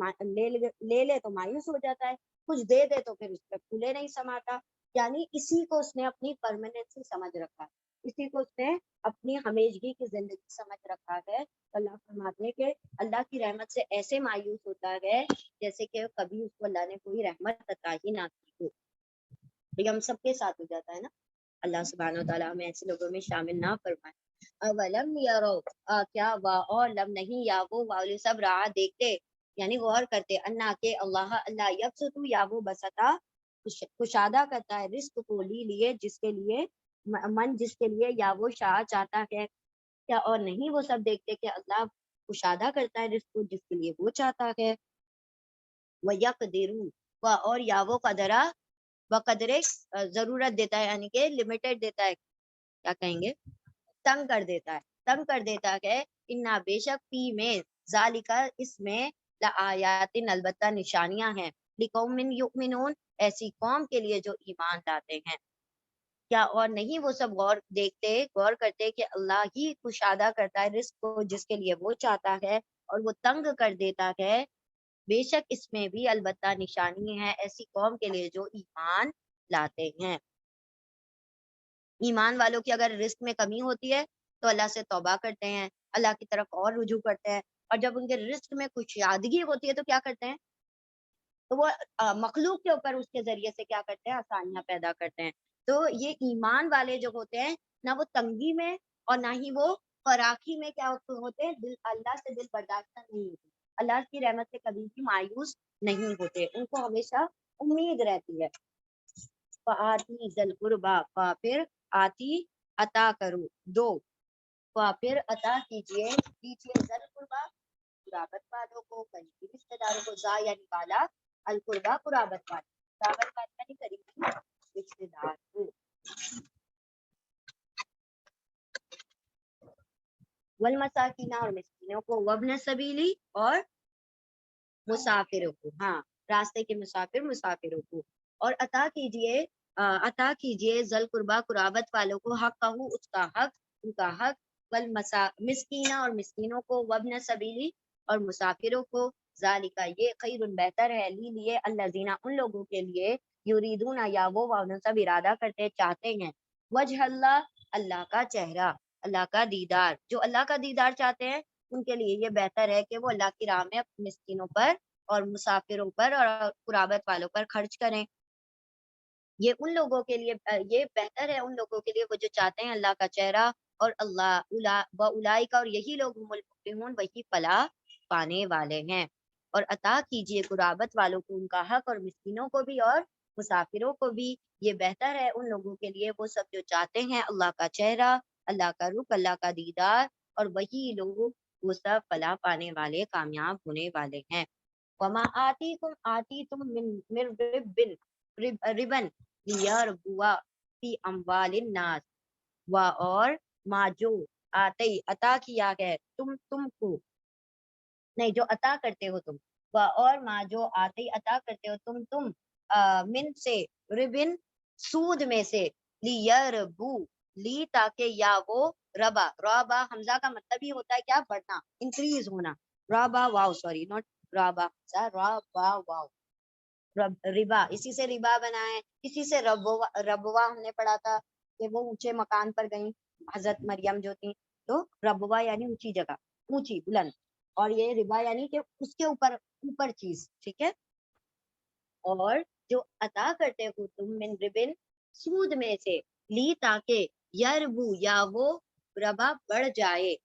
لے تو مایوس ہو جاتا ہے، کچھ دے دے تو پھر اس پہ پھولے نہیں سماتا، یعنی اسی کو اس نے اپنی پرماننسی سمجھ رکھا ہے، اسی کو اس نے اپنی ہمیشگی کی زندگی سمجھ رکھا ہے، اللہ فرماتے ہیں کہ اللہ کی رحمت سے ایسے مایوس ہوتا ہے جیسے کہ کبھی اس کو اللہ نے کوئی رحمت عطا ہی نہ کی ہو، یہ ہم سب کے ساتھ ہو جاتا ہے نا، اللہ سبحانہ وتعالیٰ ہمیں ایسے لوگوں میں شامل نہ فرمائے۔ اولم یرو، کیا اور لم نہیں، یا وہ والے سب رہا دیکھتے، یعنی غور کرتے، انا کہ اللہ یبسط، یا وہ بسطا کشادہ کرتا ہے، رزق کو لیے جس کے لیے، من جس کے لیے، یا وہ شاہ چاہتا ہے، کیا اور نہیں وہ سب دیکھتے کہ اللہ کشادہ کرتا ہے رزق کو جس کے لیے وہ چاہتا ہے، وَيَقْدِرُ، اور یا وہ قدرہ بقدرے ضرورت دیتا ہے، یعنی کہ لمیٹڈ دیتا ہے، کیا کہیں گے، تنگ کر دیتا ہے، تنگ کر دیتا ہے، انا بے شک فی میں ذالکا اس میں لآیات البتہ نشانیاں ہیں، لقوم یؤمنون ایسی قوم کے لیے جو ایمان لاتے ہیں، کیا اور نہیں وہ سب غور کرتے کہ اللہ ہی کشادہ کرتا ہے رزق کو جس کے لیے وہ چاہتا ہے اور وہ تنگ کر دیتا ہے، بے شک اس میں بھی البتہ نشانی ہے ایسی قوم کے لیے جو ایمان لاتے ہیں، ایمان والوں کی اگر رزق میں کمی ہوتی ہے تو اللہ سے توبہ کرتے ہیں، اللہ کی طرف اور رجوع کرتے ہیں، اور جب ان کے رزق میں کچھ یادگی ہوتی ہے تو کیا کرتے ہیں، تو وہ مخلوق کے اوپر اس کے ذریعے سے کیا کرتے ہیں، آسانیاں پیدا کرتے ہیں، تو یہ ایمان والے جو ہوتے ہیں نہ وہ تنگی میں اور نہ ہی وہ فراخی میں کیا ہوتے ہیں، اللہ سے دل برداشتہ نہیں ہوتے، اللہ کی رحمت سے کبھی بھی مایوس نہیں ہوتے، ان کو ہمیشہ امید رہتی ہے، فآتی ذل قربا، پھر آتی عطا کرو دو، پھر عطا دیجیے ذل قربا قرابت والوں کو، قریبی رشتے داروں کو، یعنی والا، القربا قرابت والا، قرابت والا یعنی قریبی رشتے دار کو، والمساکین اور مسکینوں کو، وابن سبیلی اور مسافروں کو، ہاں راستے کے مسافروں کو، اور عطا کیجیے ذل قربا قرابت والوں کو، حق کہو اس کا حق، ان کا حق، مسکینہ اور مسکینوں کو، وابن سبیلی اور مسافروں کو، ذالکا یہ خیر بہتر ہے، لیے الذین ان لوگوں کے لیے، یریدون یا وہ سب ارادہ کرتے چاہتے ہیں، وجہ اللہ کا چہرہ، اللہ کا دیدار، جو اللہ کا دیدار چاہتے ہیں ان کے لیے یہ بہتر ہے کہ وہ اللہ کی راہ میں اپنے مسکینوں پر اور مسافروں پر اور قرابت والوں پر خرچ کریں، یہ ان لوگوں کے لیے یہ بہتر ہے ان لوگوں کے لیے وہ جو چاہتے ہیں اللہ کا چہرہ، اور اولئک اور یہی لوگ هم المفلحون وہی فلاح پانے والے ہیں، اور عطا کیجیے قرابت والوں کو ان کا حق، اور مسکینوں کو بھی اور مسافروں کو بھی، یہ بہتر ہے ان لوگوں کے لیے وہ سب جو چاہتے ہیں اللہ کا چہرہ، اللہ کا رخ، اللہ کا دیدار، اور وہی لوگ وہ سب فلاح پانے والے، کامیاب ہونے والے ہیں، وما آتیتم من ربن لیربوا فی اموال الناس، اور ما جو عطا کیا ہے تم کو، نہیں جو عطا کرتے ہو تم، اور ما جو عطا کرتے ہو تم من سے، ربن سود میں سے، لیربو لی تاکہ یا وہ ربا، ربا حمزہ کا مطلب ہی ہوتا ہے کیا؟ بڑھنا، انکریز ہونا. ربا واو، سوری نوٹ ربا، ربا واو، ربا، اسی سے ربا بنا ہے، اسی سے ربوا، ربوا ہم نے پڑھا تھا کہ وہ اونچے مکان پر گئیں حضرت مریم جو تھی، تو ربوا یعنی اونچی جگہ، اونچی بلند، اور یہ ربا یعنی کہ اس کے اوپر، اوپر چیز، ٹھیک ہے. اور جو عطا کرتے ہو تم من ربن، سود میں سے، لی تاکہ یربو یا وہ ربا بڑھ جائے،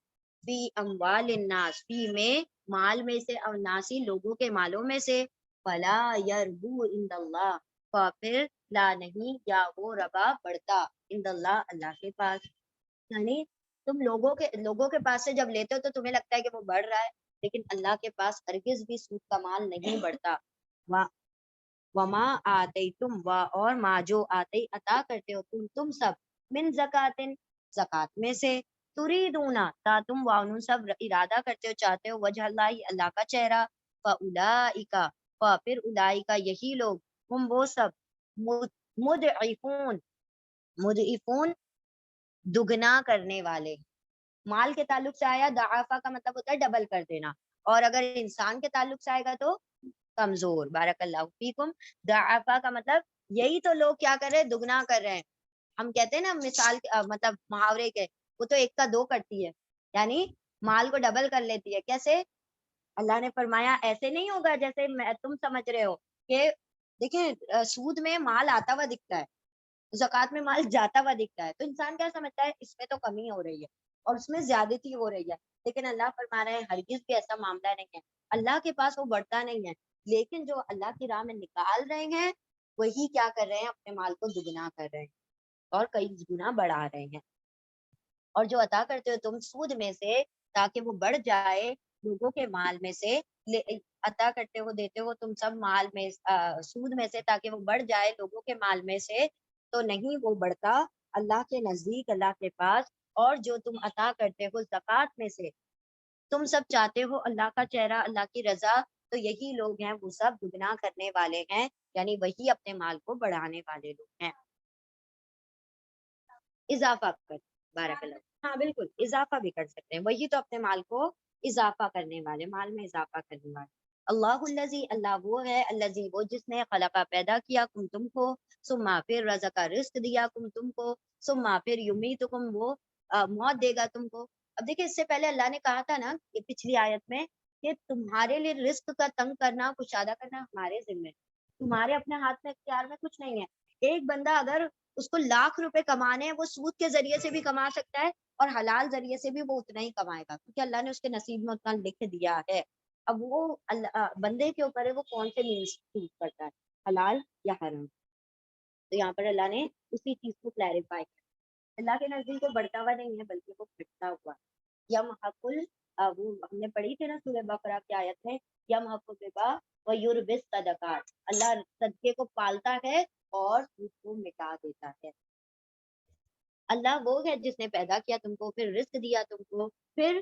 فی اموال الناس، فی میں مال میں سے، اور ناسی لوگوں کے مالوں میں سے، فلا یربو عند اللہ، پھر لا نہیں یا وہ ربا بڑھتا، عند اللہ اللہ کے پاس. یعنی تم لوگوں کے پاس سے جب لیتے ہو تو تمہیں لگتا ہے کہ وہ بڑھ رہا ہے، لیکن اللہ کے پاس ہرگز بھی سود کا مال نہیں بڑھتا. وما آتے تم، و اور ما جو آتے عطا کرتے ہو تم سب، من زکاتن زکات میں سے، تریدونا تا تم وانون سب ارادہ کرتے ہو، چاہتے ہو، وجہ اللہ اللہ کا چہرہ، فاولائکا، پھر اولائکا یہی لوگ، ہم وہ سب، مدعفون، مدعفون دگنا کرنے والے. مال کے تعلق سے آیا ضعافہ کا مطلب ہوتا ہے ڈبل کر دینا، اور اگر انسان کے تعلق سے آئے گا تو کمزور. بارک اللہ فیکم. ضعافہ کا مطلب یہی تو لوگ کیا کر رہے ہیں؟ دگنا کر رہے ہیں. ہم کہتے ہیں نا مثال مطلب محاورے کے، وہ تو ایک کا دو کرتی ہے، یعنی مال کو ڈبل کر لیتی ہے. کیسے؟ اللہ نے فرمایا ایسے نہیں ہوگا جیسے تم سمجھ رہے ہو کہ دیکھیں سود میں مال آتا ہوا دکھتا ہے، زکوٰۃ میں مال جاتا ہوا دکھتا ہے، تو انسان کیا سمجھتا ہے اس میں تو کمی ہو رہی ہے اور اس میں زیادتی ہو رہی ہے. لیکن اللہ فرما رہے ہیں ہرگز بھی ایسا معاملہ نہیں ہے، اللہ کے پاس وہ بڑھتا نہیں ہے، لیکن جو اللہ کی راہ میں نکال رہے ہیں وہی کیا کر رہے ہیں؟ اپنے مال کو دگنا کر رہے ہیں اور کئی گنا بڑھا رہے ہیں. اور جو عطا کرتے ہو تم سود میں سے تاکہ وہ بڑھ جائے لوگوں کے مال میں سے، عطا کرتے ہو دیتے ہو تم سب مال میں سود میں سے تاکہ وہ بڑھ جائے لوگوں کے مال میں سے، تو نہیں وہ بڑھتا اللہ کے نزدیک، اللہ کے پاس. اور جو تم عطا کرتے ہو زکوٰۃ میں سے، تم سب چاہتے ہو اللہ کا چہرہ، اللہ کی رضا، تو یہی لوگ ہیں وہ سب دگنا کرنے والے ہیں، یعنی وہی اپنے مال کو بڑھانے والے لوگ ہیں. اضافہ کر، بارک اللہ، ہاں بالکل اضافہ بھی کر سکتے ہیں، وہی تو اپنے مال کو اضافہ کرنے والے، مال میں اضافہ کرنے والے. اللہ الذی، اللہ وہ ہے، الذی وہ جس نے خلقہ پیدا کیا کم تم کو، ثم پھر رزقہ رزق دیا کم تم کو، ثم پھر یمیتکم وہ موت دے گا تم کو. اب دیکھیں اس سے پہلے اللہ نے کہا تھا نا کہ پچھلی آیت میں کہ تمہارے لیے رزق کا تنگ کرنا، کشادہ کرنا ہمارے ذمہ، تمہارے اپنے ہاتھ میں اختیار میں کچھ نہیں ہے. ایک بندہ اگر اس کو لاکھ روپے کمانے ہیں، وہ سود کے ذریعے سے بھی کما سکتا ہے اور حلال ذریعے سے بھی وہ اتنا ہی کمائے گا، کیونکہ اللہ نے اس کے نصیب میں اتنا لکھ دیا ہے. اب وہ بندے کے اوپر ہے وہ کون سے مینس چوز کرتا ہے، حلال یا حرام. تو یہاں پر اللہ نے اسی چیز کو کلیریفائی کیا. اللہ کے نزدیک وہ بڑھتا ہوا نہیں ہے بلکہ وہ گھٹتا ہوا. یمحق وہ ہم نے پڑھی تھی نا سورہ بقرہ کی آیت میں، یمحق الربا ویربی الصدقات، اللہ صدقے کو پالتا ہے اور سود کو مٹا دیتا ہے. اللہ وہ ہے جس نے پیدا کیا تم کو، پھر رزق دیا تم کو، پھر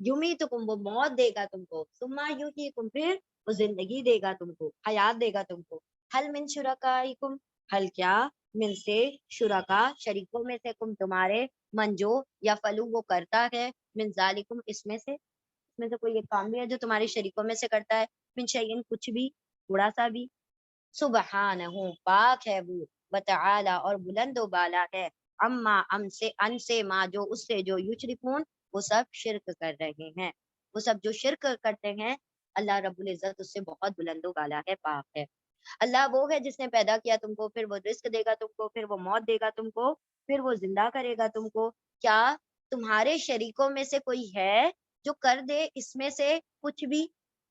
یمیتکم وہ موت دے گا تم کو، ثم یحییکم پھر وہ زندگی دے گا تم کو، حیات دے گا تم کو. حل من شرکائکم، حل کیا، من سے، شرکا شریکوں میں سے، کم تمہارے، من جو، یا فلو وہ کرتا ہے، من ذالکم اس میں سے، اس میں سے کوئی ایک کام بھی ہے جو تمہارے شریکوں میں سے کرتا ہے، من شیئن کچھ بھی، تھوڑا سا بھی. سبحانہ پاک ہے وہ، وتعالی اور بلند و بالا ہے، اما ان سے ما جو اس سے جو یشرکون وہ سب شرک کر رہے ہیں، وہ سب جو شرک کرتے ہیں اللہ رب العزت اس سے بہت بلند و بالا ہے، پاک ہے. اللہ وہ ہے جس نے پیدا کیا تم کو، پھر وہ رزق دے گا تم کو، پھر وہ موت دے گا تم کو، پھر وہ زندہ کرے گا تم کو. کیا تمہارے شریکوں میں سے کوئی ہے جو کر دے اس میں سے کچھ بھی،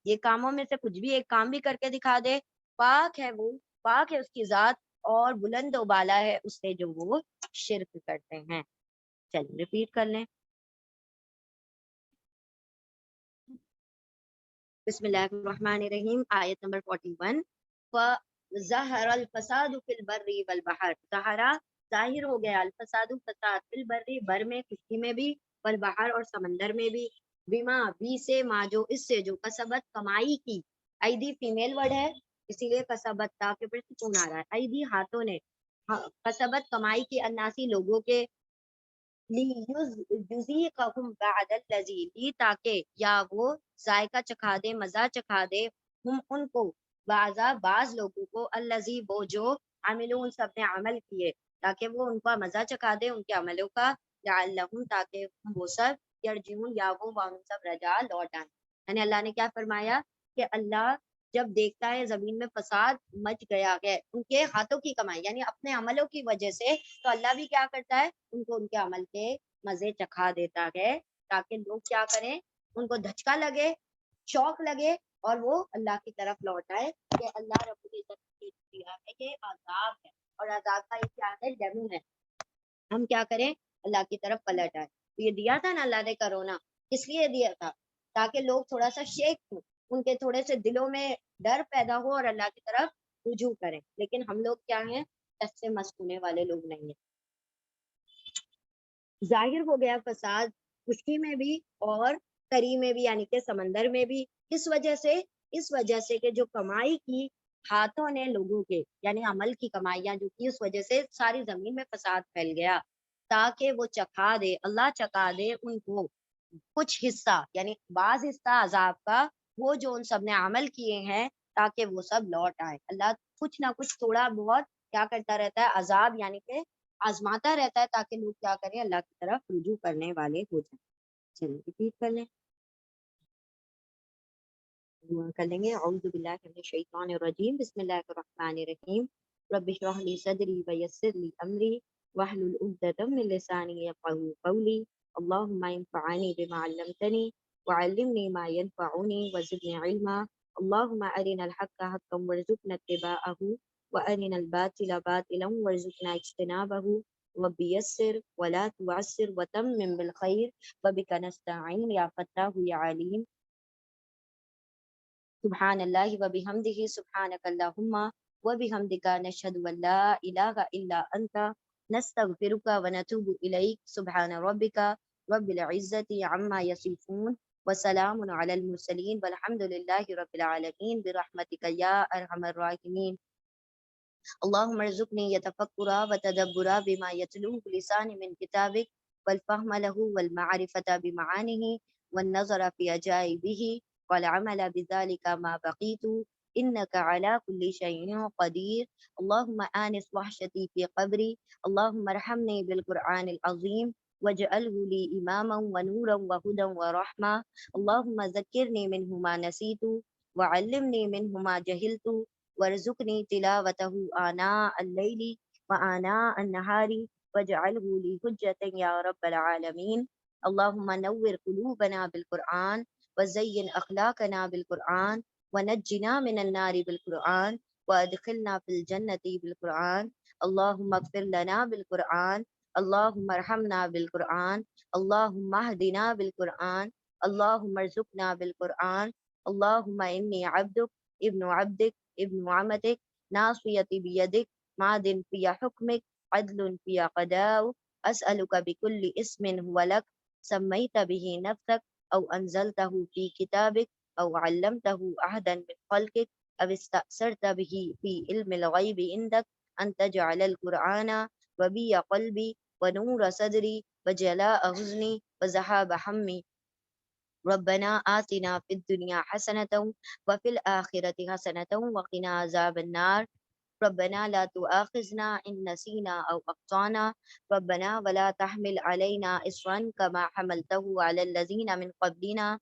یہ کاموں میں سے کچھ بھی ایک کام بھی کر کے دکھا دے؟ پاک ہے وہ، پاک ہے اس کی ذات، اور بلند و بالا ہے اس سے جو وہ شرک کرتے ہیں. چلیے ریپیٹ کر لیں. بسم اللہ الرحمن الرحیم، آیت نمبر 41. فَظَهَرَ الْفَسَادُ فِي الْبَرِّ وَالْبَحْرِ، ظہرا ظاہر ہو گیا، الفساد فساد، فی البر بر میں کشتی میں بھی، والبحر اور سمندر میں بھی، بما بھی سے، ما جو اس سے جو کسبت کمائی کی، ایدی فیمیل ورڈ ہے اسی لیے کسبت تا کے پھر سکون آ رہا ہے، ایدی ہاتھوں نے، کسبت کمائی کی، الناسی لوگوں کے، لِيُذِيقَهُمْ بَعْدَ الَّذِي لی تاکہ یا وہ ذائقہ چکھا دے، مزہ چکھا دے، ہم ان کو بعض لوگوں کو الذی وہ جو عملوا ان سب نے عمل کیے، تاکہ وہ ان کا مزہ چکھا دے ان کے عملوں کا، لعلہم تاکہ وہ سب یرجعون یا وہ سب رجا لوٹ آئیں۔ یعنی اللہ نے کیا فرمایا کہ اللہ جب دیکھتا ہے زمین میں فساد مچ گیا ہے ان کے ہاتھوں کی کمائی یعنی اپنے عملوں کی وجہ سے، تو اللہ بھی کیا کرتا ہے ان کو ان کے عمل کے مزے چکھا دیتا ہے، تاکہ لوگ کیا کریں، ان کو دھچکا لگے، شوق لگے اور وہ اللہ کی طرف لوٹ آئے کہ اللہ رب العزت نے دیا ہے، یہ عذاب ہے اور عذاب کا یہ کیا ہے، ڈیمو ہے، ہم کیا کریں اللہ کی طرف پلٹ آئے۔ تو یہ دیا تھا نا اللہ نے کرونا، کس لیے دیا تھا؟ تاکہ لوگ تھوڑا سا شیک ہوں، ان کے تھوڑے سے دلوں میں ڈر پیدا ہو اور اللہ کی طرف رجوع کریں، لیکن ہم لوگ کیا ہیں، ایسے مست ہونے والے لوگ نہیں ہیں۔ ظاہر ہو گیا فساد خشکی میں بھی اور تری میں بھی، یعنی کہ سمندر میں بھی، کس وجہ سے؟ اس وجہ سے کہ جو کمائی کی ہاتھوں نے لوگوں کے، یعنی عمل کی کمائیاں جو کی، اس وجہ سے ساری زمین میں فساد پھیل گیا، تاکہ وہ چکھا دے، اللہ چکھا دے ان کو کچھ حصہ، یعنی بعض حصہ عذاب کا، وہ جو ان سب نے عمل کیے ہیں، تاکہ وہ سب لوٹ آئے۔ اللہ کچھ نہ کچھ تھوڑا بہت کیا کرتا رہتا ہے، عذاب یعنی کہ آزماتا رہتا ہے، تاکہ لوگ کیا کریں، اللہ کی طرف رجوع کرنے والے ہو جائیں۔ چلیے ریپیٹ کر لیں، دعا کر لیں گے۔ اعوذ باللہ من الشیطان الرجیم، بسم اللہ الرحمن الرحیم، رب اشرح لی صدری ویسر لی امری واحلل عقدۃ من لسانی یفقهوا قولی، اللهم انفعنی بما علمتنی وعلمنی ما ينفعنی وزدنی علما، اللهم ارنا الحق حقا وارزقنا اتباعه وارنا الباطل باطلا وارزقنا اجتنابه، رب یسر ولا تعسر وتمم بالخیر وبک نستعین یا فتاح یا علیم، سبحان اللہ و بحمدہ، سبحانک اللہم و بحمدک، نشہد ان لا الہ الا انت، نستغفرک و نتوب الیک، سبحان ربک رب العزت عما یصفون وسلام علی المرسلین والحمد للہ رب العالمین برحمتک یا ارحم الراحمین۔ اللهم ارزقني يتفكر وتدبر بما يتلوه لساني من كتابك، والفهم له والمعرفة بمعانيه والنظر في عجائبه والعمل بذلك ما بقيت، إنك على كل شيء قدير۔ اللهم آنس وحشتي في قبري، اللهم ارحمني بالقرآن العظيم واجعله لي إماما ونورا وهدى ورحمة، اللهم ذكرني منه ما نسيت وعلمني منه ما جهلت وارزقني تلاوته آناء الليل وآناء النهار واجعله لي حجة يا رب العالمين، اللهم نور قلوبنا بالقرآن وزين أخلاقنا بالقرآن ونجنا من النار بالقرآن وادخلنا في الجنة بالقرآن، اللهم اغفر لنا بالقرآن، اللهم ارحمنا بالقرآن، اللهم اهدنا بالقرآن، اللهم ارزقنا بالقرآن، اللهم إني عبدك ابن عبدك ابن عمتك ناصيتي بيدك ماض في حكمك عدل في قضاؤك، أسألك بكل اسم هو لك سميت به نفسك أو أنزلته في كتابك أو علمته أحدا من خلقك أو استأثرت به في علم الغيب عندك أن تجعل القرآن ربيع قلبي ونور صدري وجلاء حزني وذهاب همي، ربنا آتنا في الدنيا حسنة وفي الآخرة حسنة وقنا عذاب النار، ربنا لا تؤاخذنا إن نسينا أو أخطأنا، ربنا ولا تحمل علينا إصرا كما حملته على الذين من قبلنا،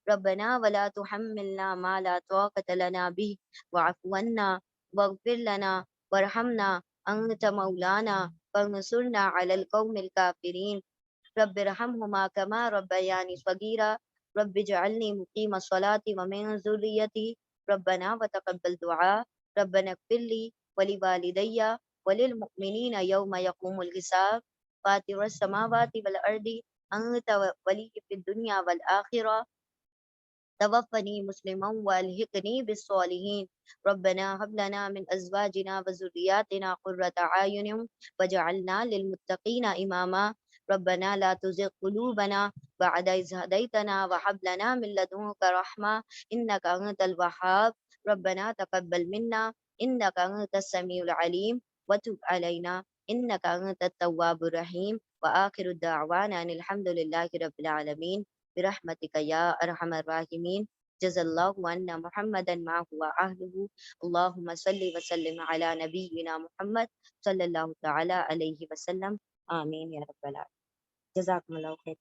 ربنا ولا تحملنا ما لا طاقة لنا به واعف عنا واغفر لنا وارحمنا أنت مولانا فانصرنا على القوم الكافرين، رب ارحمهما كما ربياني صغيرا، رب اجعلني مقيم الصلاة ومن ذريتي، ربنا وتقبل دعاء، ربنا اغفر لي ولوالدي وللمؤمنين يوم يقوم الحساب، فاطر السماوات والأرض أنت ولي في الدنيا والآخرة، توفني مسلما والحقني بالصالحين، ربنا هب لنا من ازواجنا وذرياتنا قرة اعين واجعلنا للمتقين اماما، ربنا لا تزغ قلوبنا بعد إذ هديتنا وهب لنا من لدنك رحمة انك انت الوهاب، ربنا تقبل منا انك انت السميع العليم وتب علينا إنك أنت التواب الرحيم وآخر الدعوانا أن الحمد لله رب العالمين برحمتك يا أرحم الراحمين جزا الله عنا محمدا معه وأهله اللهم صل وسلم على نبينا محمد صلى الله تعالى عليه وسلم آمين يا رب العالمين جزاكم الله خير